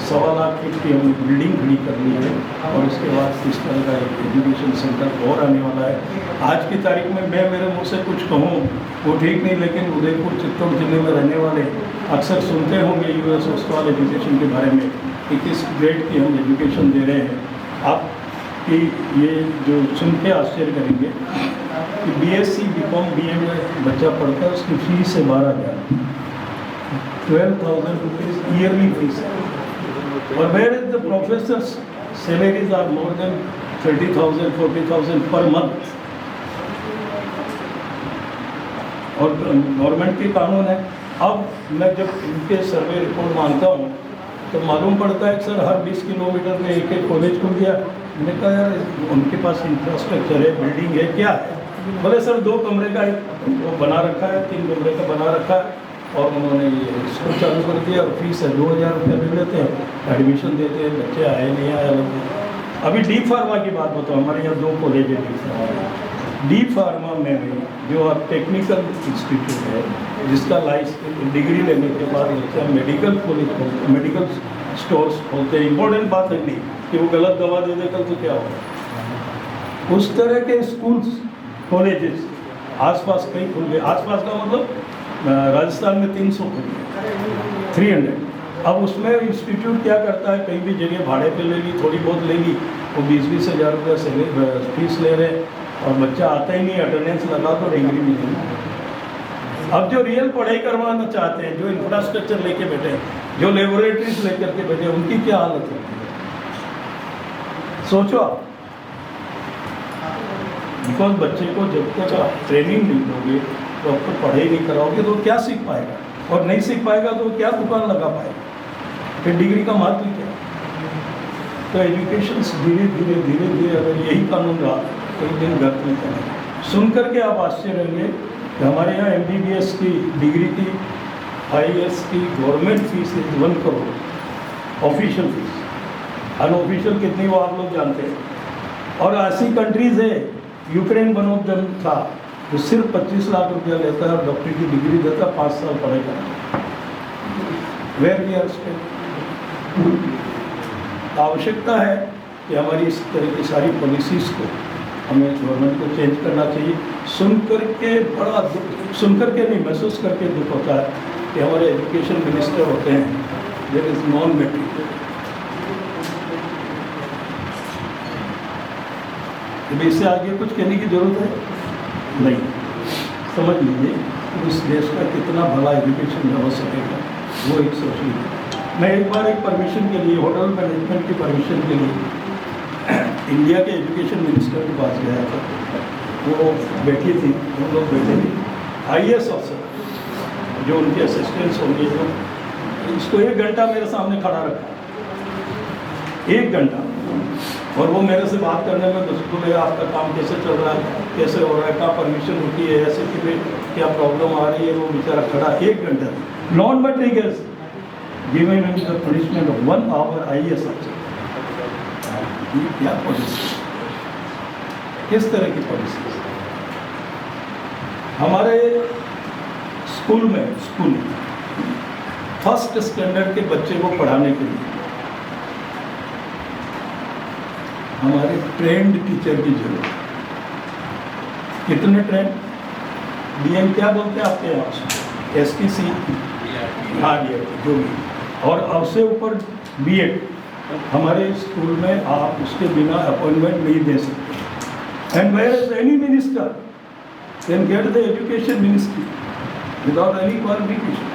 1.25 लाख फीट की हमने बिल्डिंग खड़ी कर ली है और उसके बाद इस तरह का एक एजुकेशन सेंटर और आने वाला है। आज की तारीख में मैं मेरे मुँह से कुछ कहूँ वो ठीक नहीं, लेकिन उदयपुर चित्तौड़ जिले में रहने वाले अक्सर सुनते होंगे US ओस्टवाल एजुकेशन के बारे में कि किस ग्रेड की हम एजुकेशन दे रहे हैं। आप कि ये जो सुन के आश्चर्य करेंगे कि BSc BCom BA में बच्चा पढ़ता है, उसकी फीस है 12,000, 12,000 रुपीज़ ईयरली फीस है। और where is the professors salaries are more than 30,000 40,000 per month. और गवर्नमेंट के कानून है। अब मैं जब इनके सर्वे रिपोर्ट मांगता हूँ तो मालूम पड़ता है कि सर हर 20 किलोमीटर में एक एक कॉलेज खुल गया। मैंने कहा यार उनके पास इंफ्रास्ट्रक्चर है, बिल्डिंग है, क्या है? बोले सर 2 कमरे का वो बना रखा है, 3 कमरे का बना रखा है और उन्होंने ये स्कूल चालू कर दिया और फीस है 2,000 रुपया ले लेते हैं, एडमिशन देते हैं, बच्चे आए नहीं आए। अभी डी फार्मा की बात बताओ, हमारे यहाँ 2 कॉलेज है। डी फार्मा में भी जो टेक्निकल इंस्टीट्यूट है, जिसका डिग्री लेने के बाद बच्चा मेडिकल कॉलेज, मेडिकल स्टोर्स होते हैं। इम्पोर्टेंट बात है नहीं कि वो गलत दवा दे दे कल तो क्या होगा। उस तरह के स्कूल्स कॉलेजेस आसपास कई खुल गए। आसपास का मतलब राजस्थान में 300 खुल गए, 300। अब उसमें इंस्टीट्यूट क्या करता है, कहीं भी जगह भाड़े पे लेगी, थोड़ी बहुत लेगी, वो 20-20 हज़ार रुपये से फीस ले रहे हैं और बच्चा आता ही नहीं, अटेंडेंस लगा तो डिग्री मिलेगी। अब जो रियल पढ़ाई करवाना चाहते हैं, जो इंफ्रास्ट्रक्चर लेके बैठे हैं, जो लेबोरेटरीज लेकर के बैठे हैं, उनकी क्या हालत है? सोचो आप, बिकॉज बच्चे को जब तक आप ट्रेनिंग नहीं दोगे, प्रॉपर पढ़ाई नहीं कराओगे तो क्या सीख पाएगा, और नहीं सीख पाएगा तो क्या दुकान लगा पाएगा, फिर डिग्री का महत्व क्या। तो एजुकेशन धीरे धीरे धीरे धीरे अगर यही कानून रहा तो एक दिन गर्त में चलेगा। सुन करके आप आश्चर्य होंगे कि हमारे यहाँ MBBS की डिग्री की IAS की government fees 1 crore official fees, unofficial कितनी वो आप लोग जानते हैं। और ऐसी कंट्रीज है, यूक्रेन वन ऑफ देम था, जो सिर्फ 25 लाख रुपया लेता है और डॉक्टर की डिग्री देता है, 5 साल पढ़ेगा। Where we are state. आवश्यकता है कि हमारी इस तरह की सारी पॉलिसीज़ को हमें गवर्नमेंट को चेंज करना चाहिए। सुनकर के बड़ा दुख, सुनकर के नहीं, महसूस करके दुख होता है कि हमारे एजुकेशन मिनिस्टर होते हैं, देयर इज़ नॉन मैट्रिक। इससे आगे कुछ कहने की जरूरत है नहीं। समझ लीजिए कि उस देश का कितना भला एजुकेशन में हो सकेगा, वो एक सोच लीजिए। मैं एक बार एक परमिशन के लिए, होटल मैनेजमेंट की परमिशन के लिए इंडिया के एजुकेशन मिनिस्टर के पास गया था। वो बैठी थी, हम लोग बैठे थे, IAS अफसर जो उनके असिस्टेंट्स होंगे, जो इसको 1 घंटा मेरे सामने खड़ा रखा, 1 घंटा। और वो मेरे से बात करने में बस बोले आपका काम कैसे चल रहा है, कैसे हो रहा है, कहाँ परमिशन होती है, ऐसे कि क्या प्रॉब्लम आ रही है। वो बेचारा खड़ा 1 घंटा, non matric given him the punishment of 1 hour IAS अफसर। ये क्या पॉलिसी, किस तरह की पॉलिसी। हमारे स्कूल में फर्स्ट स्टैंडर्ड के बच्चे को पढ़ाने के लिए हमारे ट्रेंड टीचर की जरूरत है। कितने ट्रेंड, DM क्या बोलते हैं आपके यहाँ, STC, हाँ DRT जो भी, और अब से ऊपर B.Ed। हमारे स्कूल में आप उसके बिना अपॉइंटमेंट नहीं दे सकते। And where is any minister can get the education ministry without any qualification.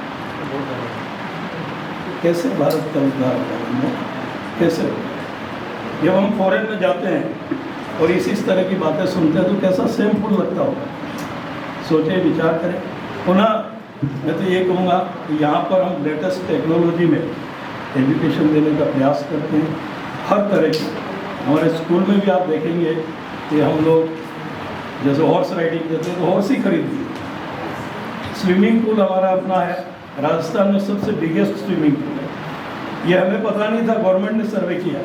कैसे भारत का उद्धार करेंगे, कैसे? जब हम फॉरेन में जाते हैं और इसी तरह की बातें सुनते हैं तो कैसा सेमफुल लगता होगा। सोचे, विचार करें। पुनः मैं तो ये कहूँगा कि यहाँ पर हम लेटेस्ट टेक्नोलॉजी में एजुकेशन देने का प्रयास करते हैं, हर तरह की। हमारे स्कूल में भी आप देखेंगे कि हम लोग जैसे हॉर्स राइडिंग देते हैं तो हॉर्स ही खरीद दिए। स्विमिंग पूल हमारा अपना है, राजस्थान में सबसे बिगेस्ट स्विमिंग पूल है। ये हमें पता नहीं था, गवर्नमेंट ने सर्वे किया,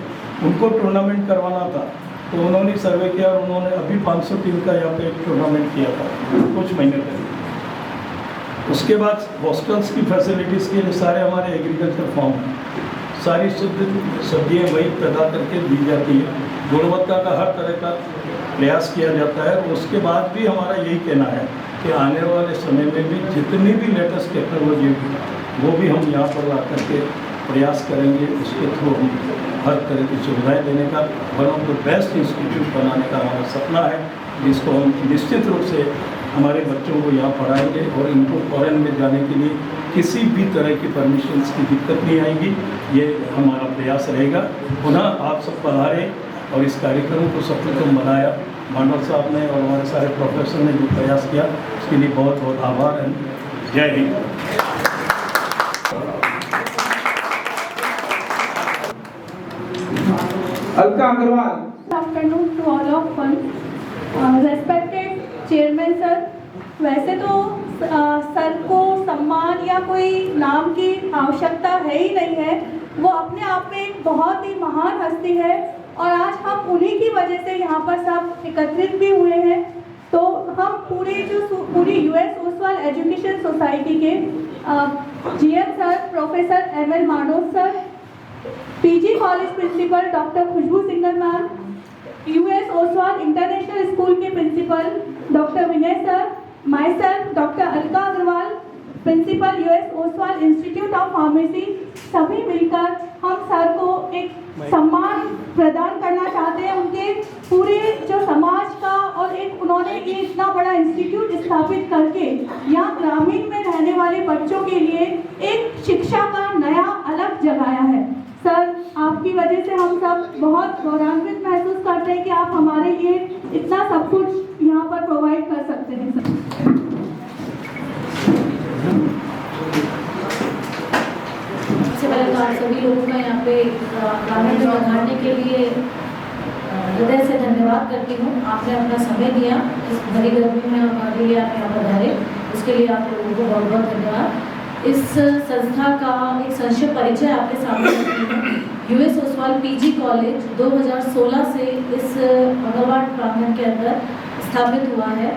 उनको टूर्नामेंट करवाना था तो उन्होंने सर्वे किया और उन्होंने अभी 500 टीम का यहाँ पे एक टूर्नामेंट किया था कुछ महीने पहले। उसके बाद हॉस्टल्स की फैसिलिटीज़ के लिए सारे हमारे एग्रीकल्चर फार्म हैं, सारी शुद्ध सब्जियाँ वही पैदा करके दी जाती है, गुणवत्ता का हर तरह का प्रयास किया जाता है। उसके बाद भी हमारा यही कहना है कि आने वाले समय में भी जितनी भी लेटेस्ट टेक्नोलॉजी होगी वो भी हम यहाँ पर ला करके प्रयास करेंगे। उसके थ्रू हम हर तरह की सुविधाएँ देने का, one of the best institute बनाने का हमारा सपना है, जिसको हम निश्चित रूप से हमारे बच्चों को यहाँ पढ़ाएंगे और इनको फॉरेन में जाने के लिए किसी भी तरह की परमिशंस की दिक्कत नहीं आएगी। ये हमारा प्रयास रहेगा। पुनः आप सब पधारे और इस कार्यक्रम को सफलतम बनाया। मांडल साहब ने और हमारे सारे प्रोफेसर ने जो प्रयास किया उसके लिए बहुत बहुत आभार है। जय Hind. Alka Agarwal. Good afternoon to all of us. Respected Chairman sir, वैसे तो सर को सम्मान या कोई नाम की आवश्यकता है ही नहीं है, वो अपने आप में एक बहुत ही महान हस्ती है और आज हम उन्हीं की वजह से यहाँ पर सब एकत्रित भी हुए हैं। तो हम पूरी US ओसवाल एजुकेशन सोसाइटी के GM सर प्रोफेसर ML मांडोस sir, PG college principal doctor Khushboo Singhal ma'am, US Oswal international school के principal doctor Vinay sir, myself doctor Alka Agrawal, principal US Oswal institute of pharmacy, सभी मिलकर हम सर को एक सम्मान प्रदान करना चाहते हैं। उनके पूरे जो समाज का और एक उन्होंने ये इतना बड़ा इंस्टीट्यूट स्थापित करके यहाँ ग्रामीण में रहने वाले बच्चों के लिए एक शिक्षा का नया अलग जगाया है। सर, आपकी वजह से हम सब बहुत गौरवान्वित महसूस करें कि आप हमारे लिए इतना सब कुछ यहाँ पर प्रोवाइड कर सकते हैं सर। सबसे पहले तो आप सभी लोगों का यहाँ पे प्रांगण में पधारने के लिए हृदय से धन्यवाद करती हूँ। आपने अपना समय दिया, इस भरी गर्मी में हमारे लिए आप यहाँ पधारे, उसके लिए आप लोगों को बहुत बहुत धन्यवाद। इस संस्था का एक संक्षिप्त परिचय आपके सामने रखती हूँ। यूएस ओसवाल पीजी कॉलेज 2016 से इस मंगलवार प्रांगण के अंदर स्थापित हुआ है।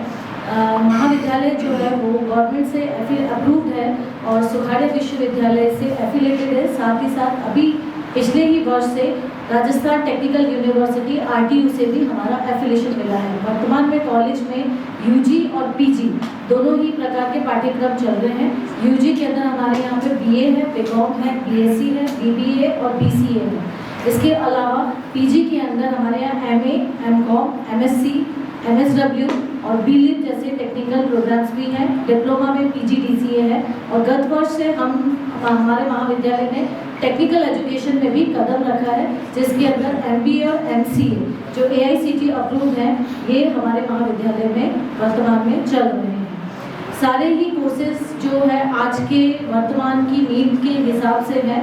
महाविद्यालय जो है वो गवर्नमेंट से अप्रूव्ड है और सुखाड़िया विश्वविद्यालय से एफिलेटेड है। साथ ही साथ अभी पिछले ही वर्ष से राजस्थान टेक्निकल यूनिवर्सिटी RTU से भी हमारा एफिलिएशन मिला है। वर्तमान में कॉलेज में यूजी और पीजी दोनों ही प्रकार के पाठ्यक्रम चल रहे हैं। यूजी के अंदर हमारे यहाँ पे BA है, बीकॉम है, BSc है, BBA और BCA है। इसके अलावा पीजी के अंदर हमारे यहाँ MA, MCOM, MSc, MSW और BLIT जैसे टेक्निकल प्रोग्राम्स भी हैं। डिप्लोमा में PGDCA है और गत वर्ष से हमारे महाविद्यालय ने टेक्निकल एजुकेशन में भी कदम रखा है, जिसके अंदर MBA और MCA जो AICTE अप्रूव्ड है, ये हमारे महाविद्यालय में वर्तमान में चल रहे हैं। सारे ही कोर्सेज जो है आज के वर्तमान की नीड के हिसाब से है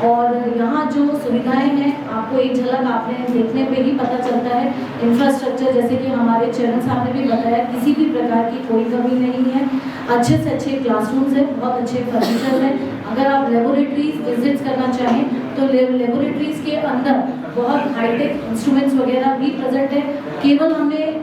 और यहाँ जो सुविधाएं हैं आपको एक झलक आपने देखने पे ही पता चलता है। इंफ्रास्ट्रक्चर जैसे कि हमारे चेयरमैन साहब ने भी बताया, किसी भी प्रकार की कोई कमी नहीं है। अच्छे से अच्छे क्लासरूम्स हैं, बहुत अच्छे फर्नीचर हैं। अगर आप लेबोरेटरीज विजिट करना चाहें तो लेबोरेटरीज के अंदर बहुत हाईटेक इंस्ट्रूमेंट्स वगैरह भी प्रेजेंट है। केवल हमने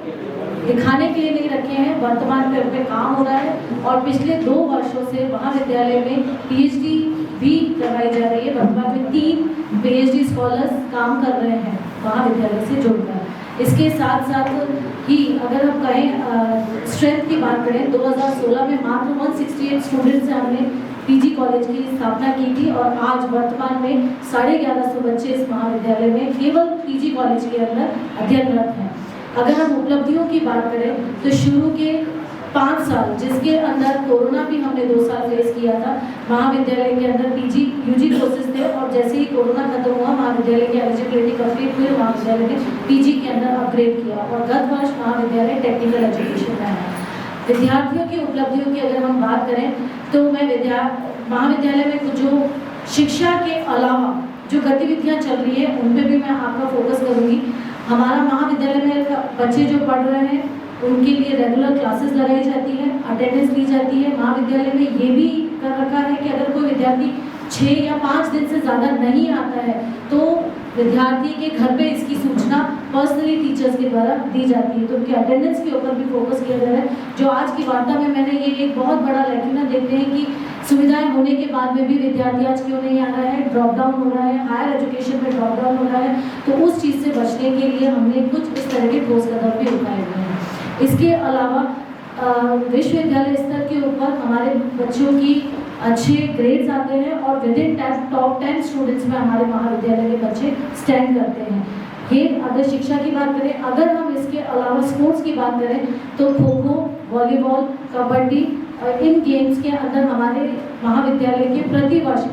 दिखाने के लिए नहीं रखे हैं, वर्तमान में उन पर काम हो रहा है और पिछले 2 वर्षों से महाविद्यालय में PhD भी करवाई जा रही है। वर्तमान में 3 PhD स्कॉलर्स काम कर रहे हैं महाविद्यालय से जुड़कर। इसके साथ साथ ही अगर हम कहें स्ट्रेंथ की बात करें, 2016 में मात्र 168 स्टूडेंट्स से हमने PG कॉलेज की स्थापना की थी और आज वर्तमान में 1150 बच्चे इस महाविद्यालय में केवल PG कॉलेज के अंदर अध्ययनरत हैं। अगर हम उपलब्धियों की बात करें तो शुरू के 5 साल जिसके अंदर कोरोना भी हमने 2 साल फेस किया था, महाविद्यालय के अंदर PG UG कोर्सेज थे और जैसे ही कोरोना खत्म हुआ महाविद्यालय की एलिजिबिलिटी कंप्लीट हुई, महाविद्यालय ने PG के अंदर अपग्रेड किया और गत वर्ष महाविद्यालय टेक्निकल एजुकेशन में आया। विद्यार्थियों की उपलब्धियों की अगर हम बात करें तो मैं महाविद्यालय में कुछ जो शिक्षा के अलावा जो गतिविधियाँ चल रही है उन पर भी मैं आपका फोकस करूँगी। हमारा महाविद्यालय में बच्चे जो पढ़ रहे हैं उनके लिए रेगुलर क्लासेस लगाई जाती है, अटेंडेंस ली जाती है। महाविद्यालय में ये भी कर रखा है कि अगर कोई विद्यार्थी 6 या 5 दिन से ज़्यादा नहीं आता है तो विद्यार्थी के घर पे इसकी सूचना पर्सनली टीचर्स के द्वारा दी जाती है। तो उनके अटेंडेंस के ऊपर भी फोकस किया जा रहा है। जो आज की वार्ता में मैंने ये एक बहुत बड़ा लैक्यूना देखते हैं कि सुविधाएं होने के बाद में भी विद्यार्थी आज क्यों नहीं आ रहा है, ड्रॉप डाउन हो रहा है, हायर एजुकेशन में ड्रॉप डाउन हो रहा है। तो उस चीज़ से बचने के लिए हमने कुछ इस तरह के ठोस कदम भी उठाए हुए हैं। इसके अलावा विश्वविद्यालय स्तर के ऊपर हमारे बच्चों की अच्छे ग्रेड्स आते हैं और विद इन टॉप 10 स्टूडेंट्स में हमारे महाविद्यालय के बच्चे स्टैंड करते हैं। ये अगर शिक्षा की बात करें, अगर हम इसके अलावा स्पोर्ट्स की बात करें तो खो खो, वॉलीबॉल, कबड्डी इन गेम्स के अंदर हमारे महाविद्यालय के प्रतिवर्ष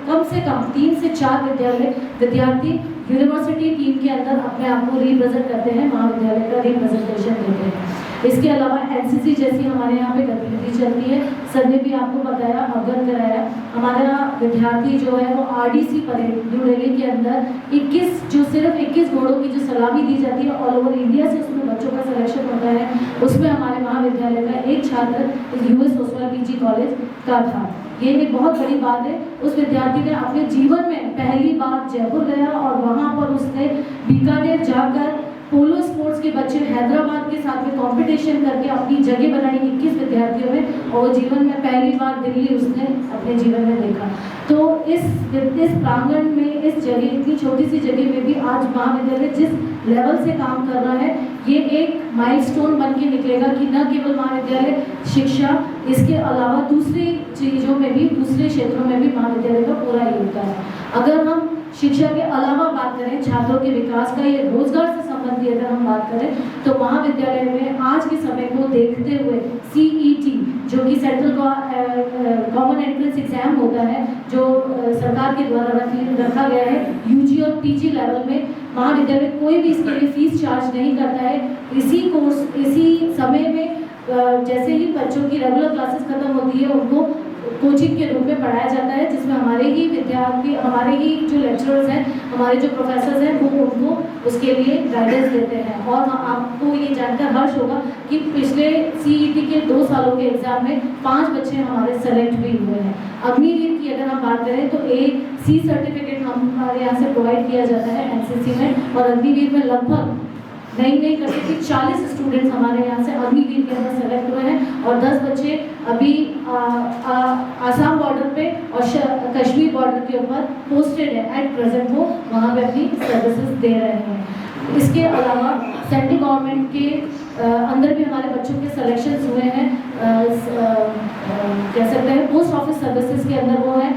कम से कम 3 से 4 विद्यार्थी यूनिवर्सिटी टीम के अंदर अपने आप को रिप्रेजेंट करते हैं, महाविद्यालय का रिप्रेजेंटेशन देते हैं। इसके अलावा NCC जैसी हमारे यहाँ पे गतिविधि चलती है। सर ने भी आपको बताया, अवगत कराया। हमारा विद्यार्थी जो है वो RDC परेड न्यू दिल्ली के अंदर 21 घोड़ों की जो सलामी दी जाती है ऑल ओवर इंडिया से, उसमें बच्चों का सिलेक्शन होता है। उसमें हमारे महाविद्यालय का एक छात्र US ओसवाल PG कॉलेज का था। ये एक बहुत बड़ी बात है। उस विद्यार्थी ने अपने जीवन में पहली बार जयपुर गया और वहाँ पर उसने बीकानेर जाकर पोलो स्पोर्ट्स के बच्चे हैदराबाद के साथ में कंपटीशन करके अपनी जगह बनाई 21 विद्यार्थियों में और जीवन में पहली बार दिल्ली उसने अपने जीवन में देखा। तो इस प्रांगण में, इस जगह, इतनी छोटी सी जगह में भी आज महाविद्यालय जिस लेवल से काम कर रहा है, ये एक माइलस्टोन बन के निकलेगा कि न केवल महाविद्यालय शिक्षा, इसके अलावा दूसरी चीज़ों में भी, दूसरे क्षेत्रों में भी महाविद्यालय का पूरा योगदान है। अगर हम शिक्षा के अलावा बात करें, छात्रों के विकास का, ये रोजगार से संबंधित अगर हम बात करें तो महाविद्यालय में आज के समय को देखते हुए CET जो कि सेंट्रल कॉमन एंट्रेंस एग्जाम होता है, जो सरकार के द्वारा रखा गया है UG और PG लेवल में महाविद्यालय कोई भी इसके लिए फीस चार्ज नहीं करता है। इसी समय में जैसे ही बच्चों की रेगुलर क्लासेस खत्म होती है उनको कोचिंग के रूप में पढ़ाया जाता है, जिसमें हमारे ही विद्यार्थी, हमारे ही जो लेक्चरर्स हैं, हमारे जो प्रोफेसर्स हैं, वो उनको उसके लिए गाइडेंस देते हैं। और आपको ये जानकर हर्ष होगा कि पिछले CET के 2 सालों के एग्जाम में 5 बच्चे हमारे सेलेक्ट भी हुए हैं। अग्निवीर की अगर हम बात करें तो एक C सर्टिफिकेट हमारे यहाँ से प्रोवाइड किया जाता है NCC में, और अग्निवीर में लगभग नई करके कि 40 स्टूडेंट्स हमारे यहाँ से अग्निवीर के अंदर सेलेक्ट हुए हैं, और 10 बच्चे अभी आसाम बॉर्डर पे और कश्मीर बॉर्डर के ऊपर पोस्टेड है एट प्रेजेंट, वो वहाँ पे अपनी सर्विसेज दे रहे हैं। इसके अलावा सेंट्रल गवर्नमेंट के अंदर भी हमारे बच्चों के सिलेक्शंस हुए हैं। कह सकते हैं पोस्ट ऑफिस सर्विसेज के अंदर वो है,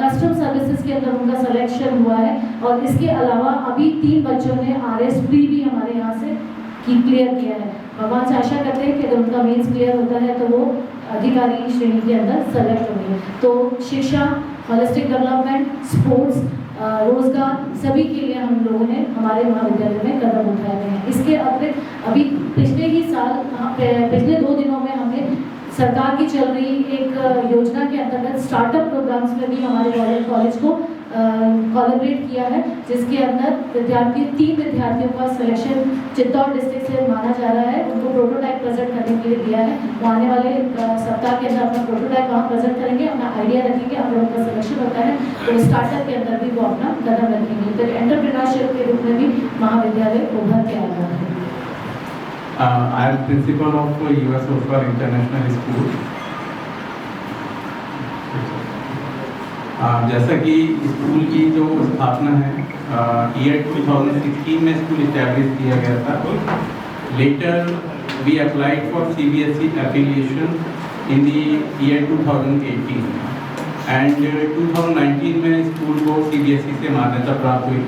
कस्टम सर्विसेज के अंदर उनका सिलेक्शन हुआ है, और इसके अलावा अभी 3 बच्चों ने RS प्री भी हमारे यहाँ से क्लियर किया है। भगवान से आशा करते हैं कि अगर उनका मेंस क्लियर होता है तो वो अधिकारी श्रेणी के अंदर सेलेक्ट होंगे। तो शिक्षा, होलिस्टिक डेवलपमेंट, स्पोर्ट्स, रोजगार, सभी के लिए हम लोगों ने हमारे महाविद्यालय में कदम उठाए हैं। इसके अतिरिक्त अभी पिछले ही साल, पिछले 2 दिनों में हमें सरकार की चल रही एक योजना के अंतर्गत स्टार्टअप प्रोग्राम्स में भी हमारे कॉलेज को कोलैबोरेट किया है, जिसके अंदर 3 विद्यार्थियों का सिलेक्शन चित्तौड़ डिस्ट्रिक्ट से माना जा रहा है। उनको प्रोटोटाइप प्रेजेंट करने के लिए दिया है। वो आने वाले सप्ताह के अंदर अपना प्रोटोटाइप वहाँ प्रेजेंट करेंगे, अपना आइडिया रखेंगे। अगर उनका सिलेक्शन होता है तो स्टार्टअप के अंदर भी वो अपना कदम रखेंगे। तो एंटरप्रेन्योरशिप के रूप में भी महाविद्यालय उभर के आ रहा है। I am principal of US Oswald International School. जैसा कि स्कूल की जो स्थापना है ईयर 2016 में स्कूल इस्टेब्लिश किया गया था। Later we applied for CBSE affiliation in the year 2018 and 2019 में स्कूल को CBSE से मान्यता प्राप्त हुई।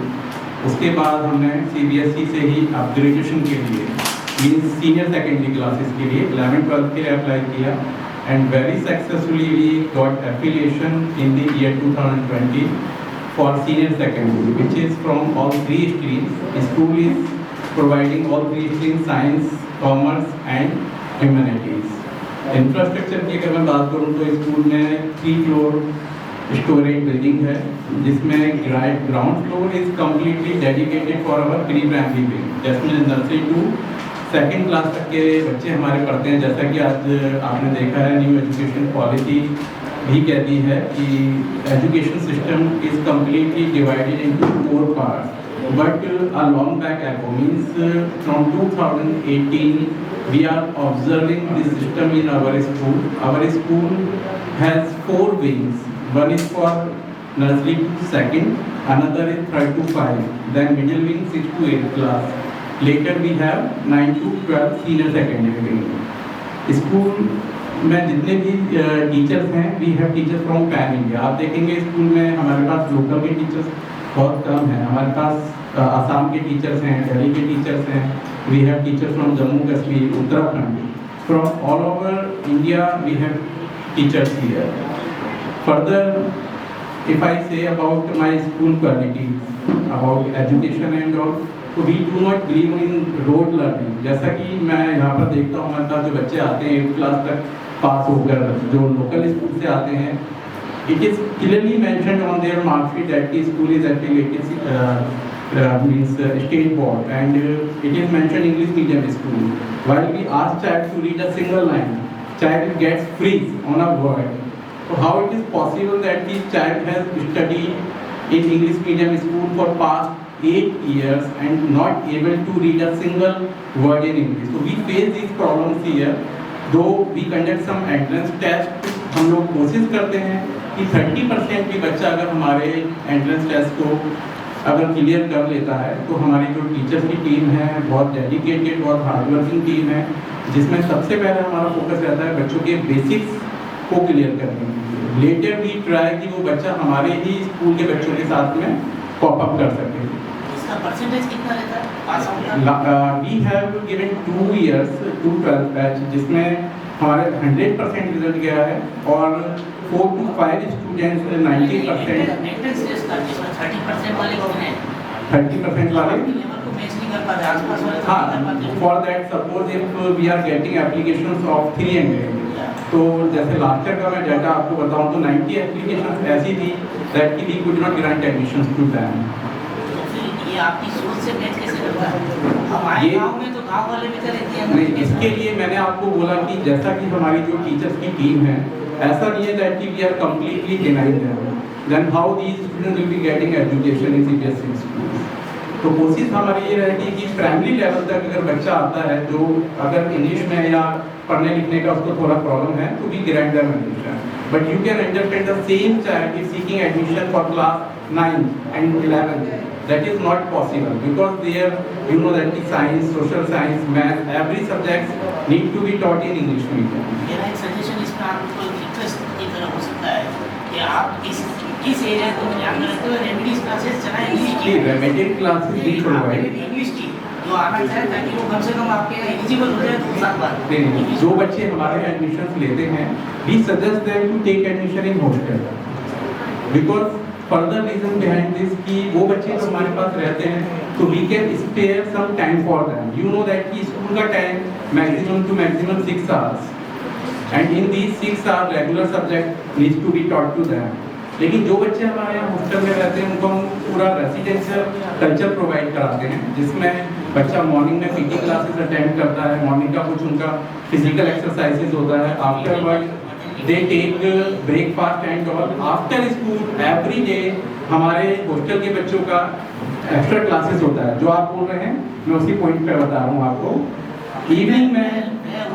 उसके बाद हमने CBSE से ही अपग्रेडेशन के लिए मीन्स सीनियर सेकेंडरी क्लासेस के लिए 11th-12th के लिए अप्लाई किया and very successfully we got affiliation in the year 2020 for senior secondary, which is from all 3 streams. The school is providing all 3 streams: science, commerce and humanities. Infrastructure की अगर मैं बात करूँ तो स्कूल में 3 फ्लोर स्टोरेज बिल्डिंग है, जिसमें ground floor is completely dedicated for our pre primary wing, जिसमें नर्सरी टू 2nd क्लास तक के बच्चे हमारे पढ़ते हैं। जैसा कि आज आपने देखा है, न्यू एजुकेशन पॉलिसी भी कहती है कि education system is completely divided into 4 parts, but a long back एगो means from 2018 we are observing this system in our school. Our school has 4 wings. One is for nursery to 2nd, another is 3rd to 5, then middle wing 6th to 8th class. Later we have 9th to 12th senior secondary wing. School में जितने भी teachers हैं, we have teachers from pan India. आप देखेंगे school में हमारे पास local के teachers बहुत कम हैं। हमारे पास आसाम के टीचर्स हैं, दिल्ली के टीचर्स हैं, we have teachers from Jammu Kashmir, Uttarakhand, from all over India we have teachers here. Further if I say about my school quality, about education and all, तो we do not believe in rote learning. जैसा कि मैं यहाँ पर देखता हूँ, हमारे पास जो बच्चे आते हैं 8th क्लास तक पास होकर, जो लोकल स्कूल से आते हैं, it is clearly mentioned on their marksheet that the school is affiliated means state board and it is mentioned English medium school. While we ask child to read a single line, child gets freeze on a word. So how it is possible that the child has studied in English medium school for past 8 years and not able to read a single word in English? So we face these problems here. Though we conduct some entrance test, हम लोग कोशिश करते हैं कि 30% भी बच्चा अगर हमारे एंट्रेंस टेस्ट को अगर क्लियर कर लेता है, तो हमारी जो टीचर्स की टीम है बहुत डेडिकेटेड, बहुत हार्डवर्किंग टीम है, जिसमें सबसे पहले हमारा फोकस रहता है बच्चों के बेसिक्स को क्लियर करने के लिए। लेटर भी ट्राई कि वो बच्चा हमारे ही स्कूल के बच्चों के साथ में कॉप अप कर सके। इसका परसेंटेज कितना रहता है पास आउट का? We have given 2 years to 12th batch, जिसमें हमारे 100% रिजल्ट गया है और 4 to 5 स्टूडेंट्स 90%। एंट्रेंस टेस्ट का जिसमें 30% वाले कितने हैं? 30% वाले लेवल को मैच नहीं कर पाते, आसपास वाले तो हाँ, नहीं कर पाते। for that suppose if we are getting applications of 300, तो जैसे लास्ट ईयर का मैं डाटा आपको बताऊं तो 90 एप्लीकेशंस ऐसी थी that we could not grant admissions to them. तो फिर ये आपकी सोच से मैच कैसे करता है? हमारे ये- गांव में तो गांव वाले भी तो रहते हैं नहीं, इसके लिए मैंने आपको बोला कि जैसा कि हमारी जो टीचर्स की टीम है, ऐसा नहीं है that we are completely denying them. Then how these students will be getting education in CBSE schools? तो कोशिश हमारी ये रहेगी कि प्राइमरी लेवल तक अगर बच्चा आता है जो अगर इंग्लिश में या पढ़ने लिखने का उसको थोड़ा प्रॉब्लम है तो we grant them admission, but you can understand the same child is seeking admission for class 9 and 11. That is not possible because there you know that the science, social science, math, every subject need to be taught in English medium. मेरा एक suggestion इसमें आपको request की तरह हो सकता है कि आप इस एरिया को ध्यान में रखते हुए रेमेडीज क्लासेस चलाएं इंग्लिश जी, की। remedial classes we provide. English की जो आना चाहे ताकि वो कम से कम आपके यहाँ एलिजिबल हो जाए 2 साल बाद। नहीं, जो बच्चे हमारे एडमिशन लेते हैं we suggest them to take admission in hostel because further reason behind this कि वो बच्चे जो हमारे पास रहते हैं तो we can spare some time for them. You know that कि स्कूल का time maximum to maximum 6 hours and in these 6 hours regular subject needs to be taught to them. लेकिन जो बच्चे हमारे यहाँ हॉस्टल में रहते हैं उनको हम पूरा रेसिडेंशियल कल्चर प्रोवाइड कराते हैं जिसमें बच्चा मॉर्निंग में पीटी क्लासेस अटेंड करता है, मॉर्निंग का कुछ उनका फिजिकल एक्सरसाइजेज होता है, after work they take breakfast and all, after school every day हमारे हॉस्टल के बच्चों का एक्स्ट्रा क्लासेस होता है। जो आप बोल रहे हैं मैं उसी पॉइंट पे बता रहा हूँ आपको। इवनिंग में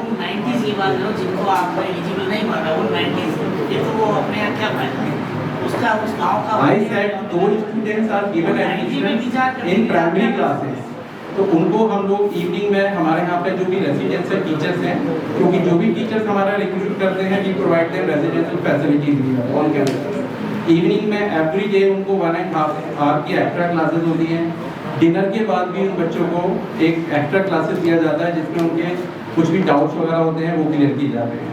उन 90s की बात करो जिनको आप एलिजिबल नहीं माना, उन 90s ये तो वो अपने यहाँ क्या फायदा है उसका, उस गांव का। I said those students are given admission in primary classes. तो उनको हम लोग इवनिंग में हमारे यहाँ पे जो भी रेसिडेंशियल टीचर्स हैं, क्योंकि जो भी टीचर्स हमारा रिक्रूट करते हैं we provide them residential facilities on campus. Evening में एवरी डे उनको 1.5 आवर की एक्स्ट्रा क्लासेस होती हैं। डिनर के बाद भी उन बच्चों को एक एक्स्ट्रा क्लासेस दिया जाता है जिसमें उनके कुछ भी डाउट्स वगैरह होते हैं वो क्लियर किए जाते हैं।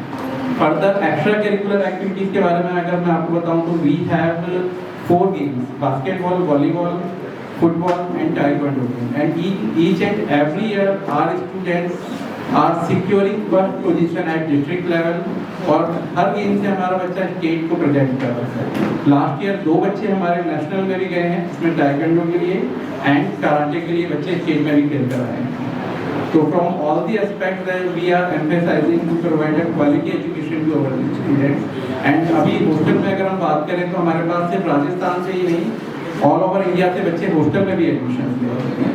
फर्दर एक्स्ट्रा करिकुलर एक्टिविटीज के बारे में अगर मैं आपको बताऊं तो we have 4 games, basketball, volleyball, football and taekwondo, and each and every year our students are securing first position at district level और हर गेम से हमारा बच्चा स्टेट को प्रेजेंट कर रहा है। लास्ट ईयर 2 बच्चे हमारे नेशनल में भी गए हैं, इसमें ताइक्वांडो के लिए एंड कराटे के लिए बच्चे स्टेट में भी खेल कर आए हैं। So from all the aspects that we are emphasizing to provide a quality education to our students. And अभी हॉस्टल में अगर हम बात करें तो हमारे पास सिर्फ राजस्थान से ही नहीं ऑल ओवर इंडिया से बच्चे हॉस्टल में भी एडमिशन ले रहे हैं।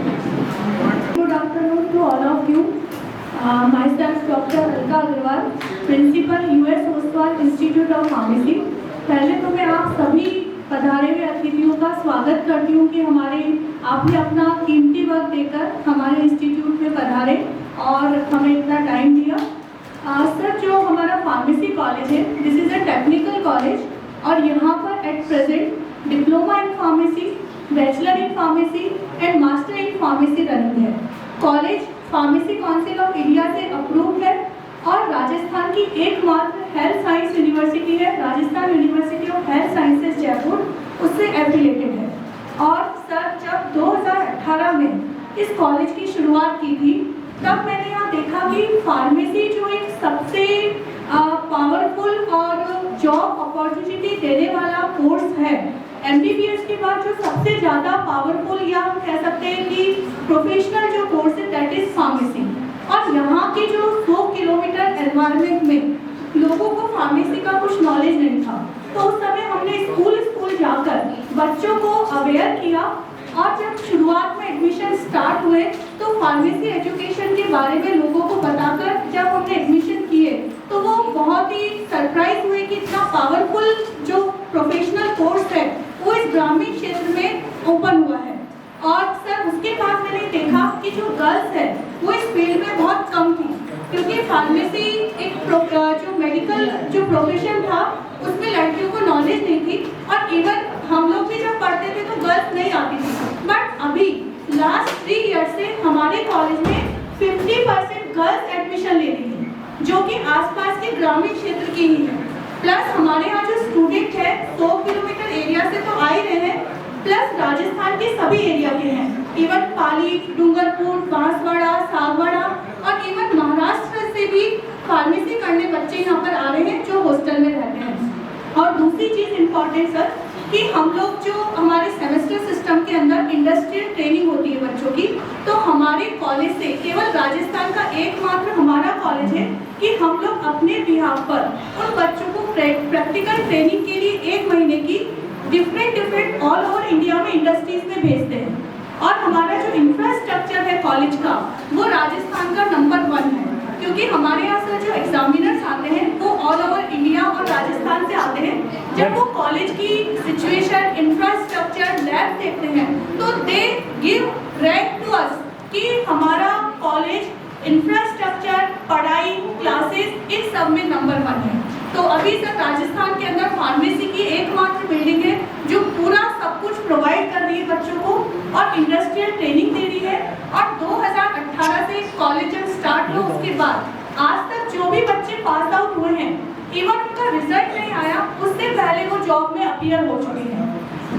Good afternoon to all of you. Myself Dr. Alka Agarwal, Principal US Ostwal Institute of Pharmacy. पहले तो मैं आप सभी पधारे हुए अतिथियों का स्वागत करती हूँ कि आपने अपना कीमती वक्त देकर हमारे इंस्टीट्यूट में पधारे और हमें इतना टाइम दिया। सर, जो हमारा फार्मेसी कॉलेज है this is a technical college और यहाँ पर at present diploma in pharmacy, bachelor in pharmacy and master in pharmacy running है। College pharmacy council of India से अप्रूव है और राजस्थान की एकमात्र हेल्थ साइंस यूनिवर्सिटी है, Rajasthan university of health sciences Jaipur, उससे एफिलेटेड है। और सर, जब 2018 में इस कॉलेज की शुरुआत की थी तब मैंने यहाँ देखा कि फार्मेसी जो एक सबसे पावरफुल और जॉब अपॉर्चुनिटी देने वाला कोर्स है, MBBS के बाद जो सबसे ज़्यादा पावरफुल या हम कह सकते हैं कि प्रोफेशनल जो कोर्स है दैट इज़ फार्मेसी। और यहाँ के जो 100 किलोमीटर एनवायरनमेंट में लोगों को फार्मेसी का कुछ नॉलेज नहीं था, तो उस समय हमने स्कूल जाकर बच्चों को अवेयर किया और जब शुरुआत में एडमिशन स्टार्ट हुए तो फार्मेसी एजुकेशन के बारे में लोगों को बताकर जब हमने एडमिशन किए तो वो बहुत ही सरप्राइज हुए कि इतना पावरफुल जो प्रोफेशनल कोर्स है वो इस ग्रामीण क्षेत्र में ओपन हुआ है। और सर, उसके बाद मैंने देखा कि जो गर्ल्स है वो इस फील्ड में बहुत कम थी क्योंकि फार्मेसी एक जो मेडिकल जो प्रोफेशन था उसमें लड़कियों को नॉलेज नहीं थी और इवन हम लोग भी जब पढ़ते थे तो गर्ल्स नहीं आती थी। बट अभी लास्ट 3 ईयर से हमारे कॉलेज में 50% गर्ल्स एडमिशन ले रही है जो कि आसपास के ग्रामीण क्षेत्र की ही है। प्लस हमारे यहाँ जो स्टूडेंट है 100 किलोमीटर एरिया से तो आ ही रहे हैं, प्लस राजस्थान के सभी एरिया के हैं। इवन पाली, डूंगरपुर, बांसवाड़ा, सागवाड़ा और इवन महाराष्ट्र से भी फार्मेसी करने बच्चे यहाँ पर आ रहे हैं जो हॉस्टल में रहते हैं। और दूसरी चीज़ इम्पॉर्टेंट सर कि हम लोग जो हमारे सेमेस्टर सिस्टम के अंदर इंडस्ट्रियल ट्रेनिंग होती है बच्चों की, तो हमारे कॉलेज से केवल राजस्थान का एकमात्र हमारा कॉलेज है कि हम लोग अपने बिहाफ पर उन बच्चों को प्रैक्टिकल ट्रेनिंग के लिए 1 महीने की डिफरेंट ऑल ओवर इंडिया में इंडस्ट्रीज में भेजते हैं। और हमारा जो इंफ्रास्ट्रक्चर है कॉलेज का वो राजस्थान का नंबर 1 है, क्योंकि हमारे यहाँ से जो एग्जामिनर्स आते हैं वो ऑल ओवर इंडिया और राजस्थान से आते हैं। जब वो कॉलेज की सिचुएशन, इंफ्रास्ट्रक्चर, लैब देखते हैं तो they give rank to us कि हमारा कॉलेज इंफ्रास्ट्रक्चर, पढ़ाई, क्लासेस इन सब में नंबर 1 है। तो अभी सर राजस्थान के अंदर फार्मेसी की एकमात्र बिल्डिंग है जो पूरा सब कुछ प्रोवाइड कर रही है बच्चों को और इंडस्ट्रियल ट्रेनिंग दे रही है। और 2018 से कॉलेज जब स्टार्ट हुआ उसके बाद आज तक जो भी बच्चे पास आउट हुए हैं, इवन उनका रिजल्ट नहीं आया उससे पहले वो जॉब में अपीयर हो चुके हैं।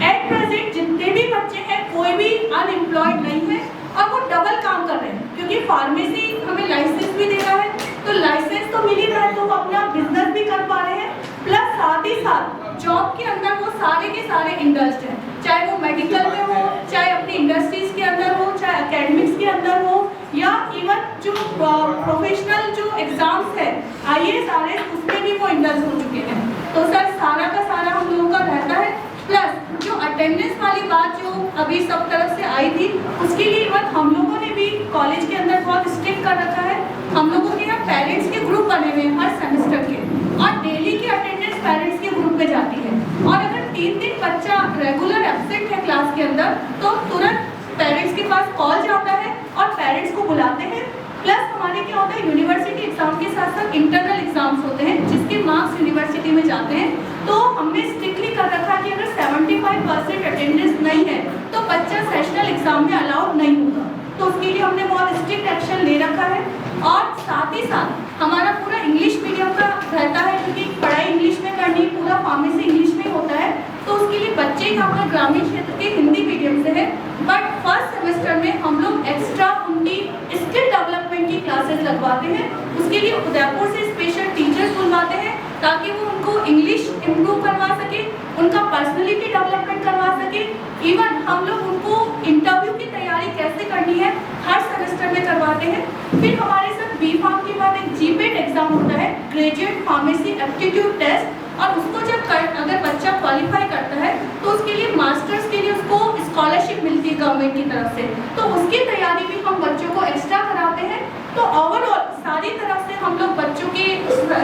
एट प्रेजेंट जितने भी बच्चे हैं कोई भी अनएम्प्लॉयड नहीं है और वो डबल काम कर रहे हैं, क्योंकि फार्मेसी हमें लाइसेंस भी दे रहा है, तो लाइसेंस तो मिल ही रहा है तो वो अपना बिजनेस भी कर पा रहे हैं, प्लस साथ ही साथ जॉब के अंदर वो सारे के सारे इंटरेस्ट हैं, चाहे वो मेडिकल में हो, चाहे अपनी इंडस्ट्रीज के अंदर हो, चाहे एकेडमिक्स के अंदर हो, या इवन जो प्रोफेशनल जो एग्जाम्स है IAS RS उसमें भी वो इंटरेस्ट हो चुके हैं। तो सर सारा का सारा हम लोगों का रहता है। प्लस जो अटेंडेंस वाली बात जो अभी सब तरफ से आई थी उसके लिए इवन हम लोगों ने भी कॉलेज के अंदर बहुत स्ट्रिक्ट कर रखा है। हम लोगों के यहाँ पेरेंट्स के ग्रुप बने हुए हैं हर सेमेस्टर के, और डेली की अटेंडेंस पेरेंट्स के ग्रुप में जाती है। और अगर 3 दिन बच्चा रेगुलर एब्सेंट है क्लास के अंदर तो तुरंत पेरेंट्स के पास कॉल जाता है और पेरेंट्स को बुलाते हैं। प्लस हमारे क्या होता है, यूनिवर्सिटी एग्जाम के साथ साथ इंटरनल एग्जाम्स होते हैं जिसके मार्क्स यूनिवर्सिटी में जाते हैं। तो हमने स्ट्रिक्टली कर रखा है कि अगर 75% अटेंडेंस नहीं है तो बच्चा सेशनल एग्जाम में अलाउड नहीं होगा। तो उसके लिए हमने बहुत स्ट्रिक्ट एक्शन ले रखा है। और साथ ही साथ हमारा पूरा इंग्लिश मीडियम का रहता है, क्योंकि पढ़ाई इंग्लिश में करनी, पूरा फार्मेसी इंग्लिश में होता है। तो उसके लिए बच्चे यहाँ पर ग्रामीण क्षेत्र के हिंदी मीडियम से है, बट फर्स्ट सेमेस्टर में हम लोग एक्स्ट्रा उनकी स्किल डेवलपमेंट की क्लासेस लगवाते हैं। उसके लिए उदयपुर से स्पेशल टीचर्स बुलवाते हैं ताकि वो उनको इंग्लिश इम्प्रूव करवा सके, उनका पर्सनैलिटी डेवलपमेंट करवा सके। इवन हम लोग उनको इंटरव्यू की तैयारी कैसे करनी है हर सेमेस्टर में करवाते हैं। फिर हमारे साथ B.Pharm के बाद एक GPET एग्जाम होता है, ग्रेजुएट फार्मेसी एप्टीट्यूड टेस्ट, और उसको जब अगर बच्चा क्वालिफाई करता है तो उसके लिए मास्टर्स के लिए उसको स्कॉलरशिप मिलती है गवर्नमेंट की तरफ से। तो उसकी तैयारी भी हम बच्चों को एक्स्ट्रा कराते हैं। तो ओवरऑल सारी तरफ से हम लोग बच्चों के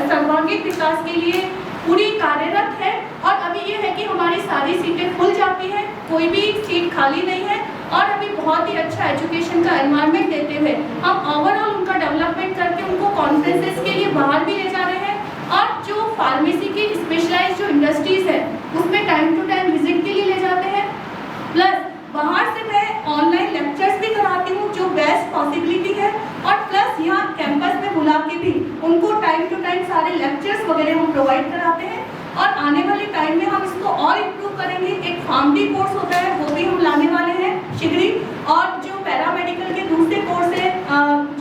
सर्वांगीण विकास के लिए पूरी कार्यरत है। और अभी ये है कि हमारी सारी सीटें खुल जाती हैं, कोई भी सीट खाली नहीं है, और अभी बहुत ही अच्छा एजुकेशन का एनवायरनमेंट देते हुए हम ओवरऑल उनका डेवलपमेंट करके उनको कॉन्फ्रेंसेस के लिए बाहर भी ले जा रहे हैं। और जो फार्मेसी की स्पेशलाइज्ड जो इंडस्ट्रीज है उसमें टाइम टू टाइम विजिट के लिए ले जाते हैं। प्लस बाहर से मैं ऑनलाइन लेक्चर्स भी कराती हूँ जो बेस्ट पॉसिबिलिटी है, और प्लस यहाँ कैंपस में बुला के भी उनको टाइम टू टाइम सारे लेक्चर्स वगैरह हम प्रोवाइड कराते हैं। और आने वाले टाइम में हम इसको और इम्प्रूव करेंगे। एक फार्मडी कोर्स होता है वो भी हम लाने वाले हैं शीघ्र ही, और जो पैरामेडिकल के दूसरे कोर्स है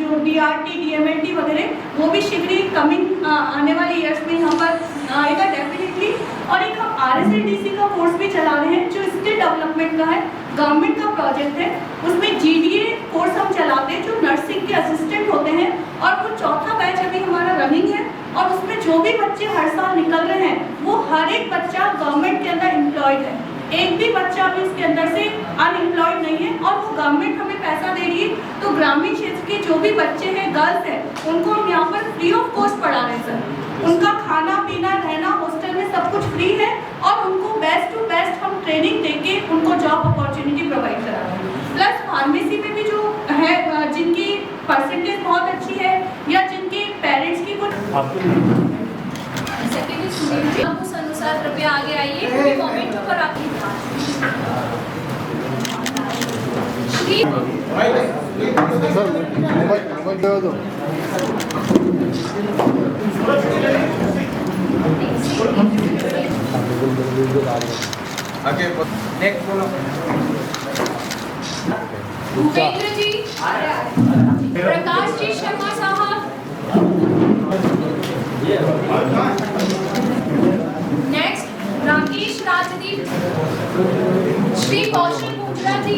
जो DRT, DMLT वगैरह वो भी शीघ्र ही कमिंग आने वाले ईयर्स में यहाँ पर आएगा डेफिनेटली। और एक हम RSLDC का कोर्स भी चला रहे हैं जो स्किल डेवलपमेंट का है, गवर्नमेंट का प्रोजेक्ट है। उसमें GDA कोर्स हम चलाते हैं जो नर्सिंग के असिस्टेंट होते हैं, और वो 4था बैच अभी हमारा रनिंग है। और उसमें जो भी बच्चे हर साल निकल रहे हैं वो हर एक बच्चा गवर्नमेंट के अंदर एम्प्लॉयड है, एक भी बच्चा भी उसके अंदर से अनएम्प्लॉयड नहीं है, और वो गवर्नमेंट हमें पैसा दे रही है। तो ग्रामीण क्षेत्र के जो भी बच्चे हैं, गर्ल्स हैं, उनको हम यहाँ पर फ्री ऑफ कॉस्ट पढ़ा रहे हैं सर। उनका खाना पीना रहना हॉस्टल में सब कुछ फ्री है, और उनको बेस्ट टू बेस्ट हम ट्रेनिंग देके उनको जॉब अपॉर्चुनिटी प्रोवाइड करा रहे हैं। प्लस फार्मेसी में भी जो है जिनकी परसेंटेज बहुत अच्छी है या जिनके पेरेंट्स की कुछ आप उस अनुसार कृपया आगे आइए, कमेंट पर आपकी सर मोबाइल दे दो। आगे नेक्स्ट बोलो। भूपेंद्र जी, प्रकाश जी शर्मा साहब, नेक्स्ट राकेश राजदीप, श्री कौशल मुद्रा जी,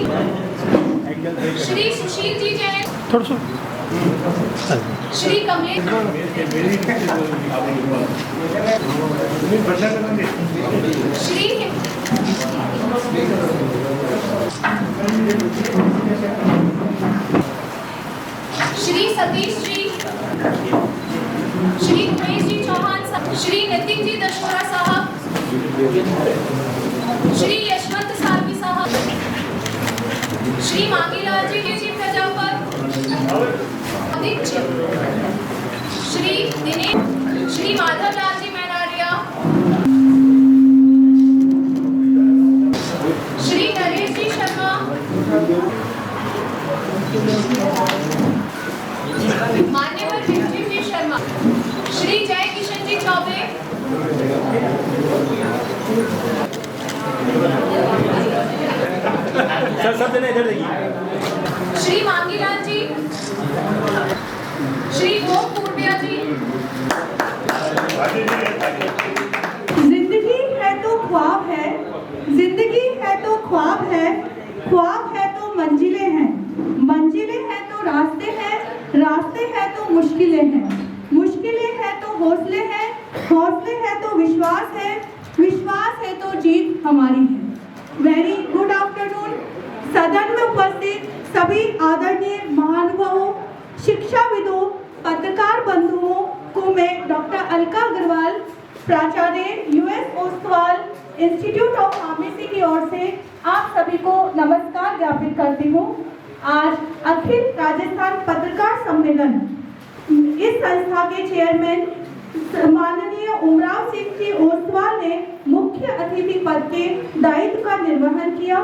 श्री सुशील जी जैन, श्री कमलेश, श्री श्री सतीश जी, श्री उमेश जी चौहान साहब, श्री नितिन जी दशोरा साहब, श्री यशवंत सालवी साहब, श्री मांगीलाल जी प्रजापत, आदित्य, श्री दिनेश, श्री माधवलाल जी मैनारिया, श्री नरेश जी शर्मा, मान्यवर विजय जी शर्मा, श्री जय किशन जी चौबे, श्री मांगीलाल जी, श्री ओम पूर्णिया जी। जिंदगी है तो ख्वाब है, जिंदगी है तो ख्वाब है, ख्वाब है तो मंजिलें हैं, मंजिलें हैं तो रास्ते हैं, रास्ते हैं तो मुश्किलें हैं, मुश्किलें हैं तो हौसले हैं, हौसले हैं तो विश्वास है, विश्वास है तो जीत हमारी है। Very good afternoon. सदन में उपस्थित सभी आदरणीय महानुभावों, शिक्षाविदों, पत्रकार बंधुओं को मैं डॉक्टर अलका अग्रवाल, प्राचार्य US Ostwal institute of pharmacy की ओर से आप सभी को नमस्कार ज्ञापित करती हूँ। आज अखिल राजस्थान पत्रकार सम्मेलन, इस संस्था के चेयरमैन माननीय उमराव सिंह जी ओस्तवाल ने मुख्य अतिथि पद के दायित्व का निर्वहन किया।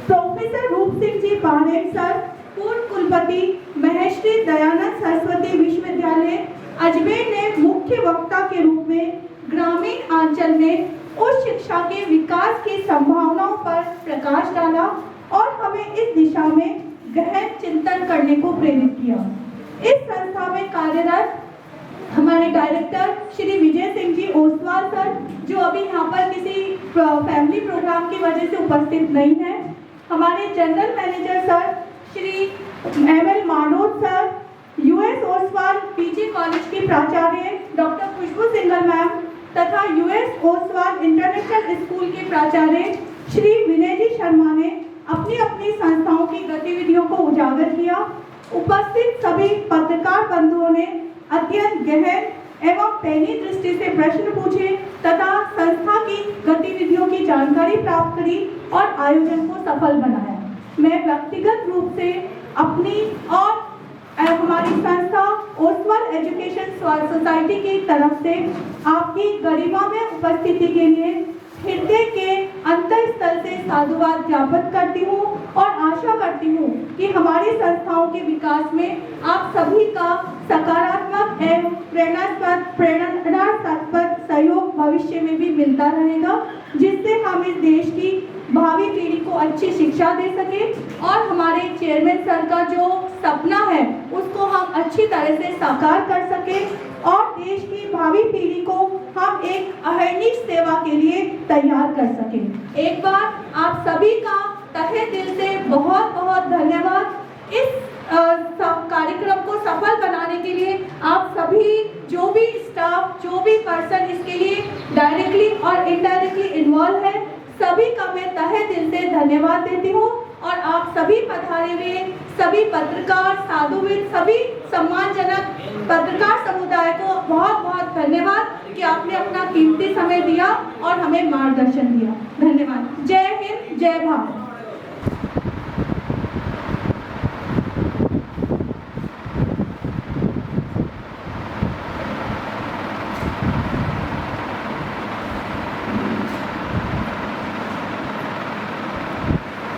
प्रोफेसर रूप सिंह जी पारेख सर, पूर्व कुलपति महर्षि दयानंद सरस्वती विश्वविद्यालय अजमेर ने मुख्य वक्ता के रूप में ग्रामीण अंचल में उच्च शिक्षा के विकास की संभावनाओं पर प्रकाश डाला और हमें इस दिशा में गहन चिंतन करने को प्रेरित किया। इस संस्था में कार्यरत हमारे डायरेक्टर श्री विजय सिंह जी ओस्तवाल सर, जो अभी यहाँ पर किसी फैमिली प्रोग्राम की वजह से उपस्थित नहीं है, हमारे general manager sir Shri ML मानोद sir, US Ostwal PG college की प्राचार्य डॉक्टर खुशबू सिंघल मैम तथा यूएस ओस्तवाल इंटरनेशनल स्कूल के प्राचार्य श्री विनय जी शर्मा ने अपनी अपनी संस्थाओं की गतिविधियों को उजागर किया। उपस्थित सभी पत्रकार बंधुओं ने अत्यंत गहन एवं पैनी दृष्टि से प्रश्न पूछे तथा संस्था की गतिविधियों की जानकारी प्राप्त करी और आयोजन को सफल बनाया। मैं व्यक्तिगत रूप से अपनी और हमारी संस्था ओस्तवाल एजुकेशन सोसाइटी की तरफ से आपकी गरिमा में उपस्थिति के लिए हृदय के अंतःस्थल से साधुवाद ज्ञापित करती हूँ और आशा करती हूँ कि हमारी संस्थाओं के विकास में आप सभी का सकारात्मक एवं प्रेरणास्पद सहयोग भविष्य में भी मिलता रहेगा, जिससे हम इस देश की भावी पीढ़ी को अच्छी शिक्षा दे सके और हमारे चेयरमैन सर का जो सपना है उसको हम अच्छी तरह से साकार कर सके और देश की भावी पीढ़ी को हम एक अहर्निश सेवा के लिए तैयार कर सके। एक बार आप सभी का तहे दिल से बहुत बहुत धन्यवाद। इस कार्यक्रम को सफल बनाने के लिए आप सभी जो भी स्टाफ, जो भी पर्सन इसके लिए डायरेक्टली और इनडायरेक्टली इन्वॉल्व है, सभी का मैं तहे दिल से धन्यवाद देती हूँ और आप सभी पधारे हुए सभी पत्रकार, साधुविद, सभी सम्मानजनक पत्रकार समुदाय को बहुत बहुत धन्यवाद कि आपने अपना कीमती समय दिया और हमें मार्गदर्शन दिया। धन्यवाद। जय हिंद, जय भारत।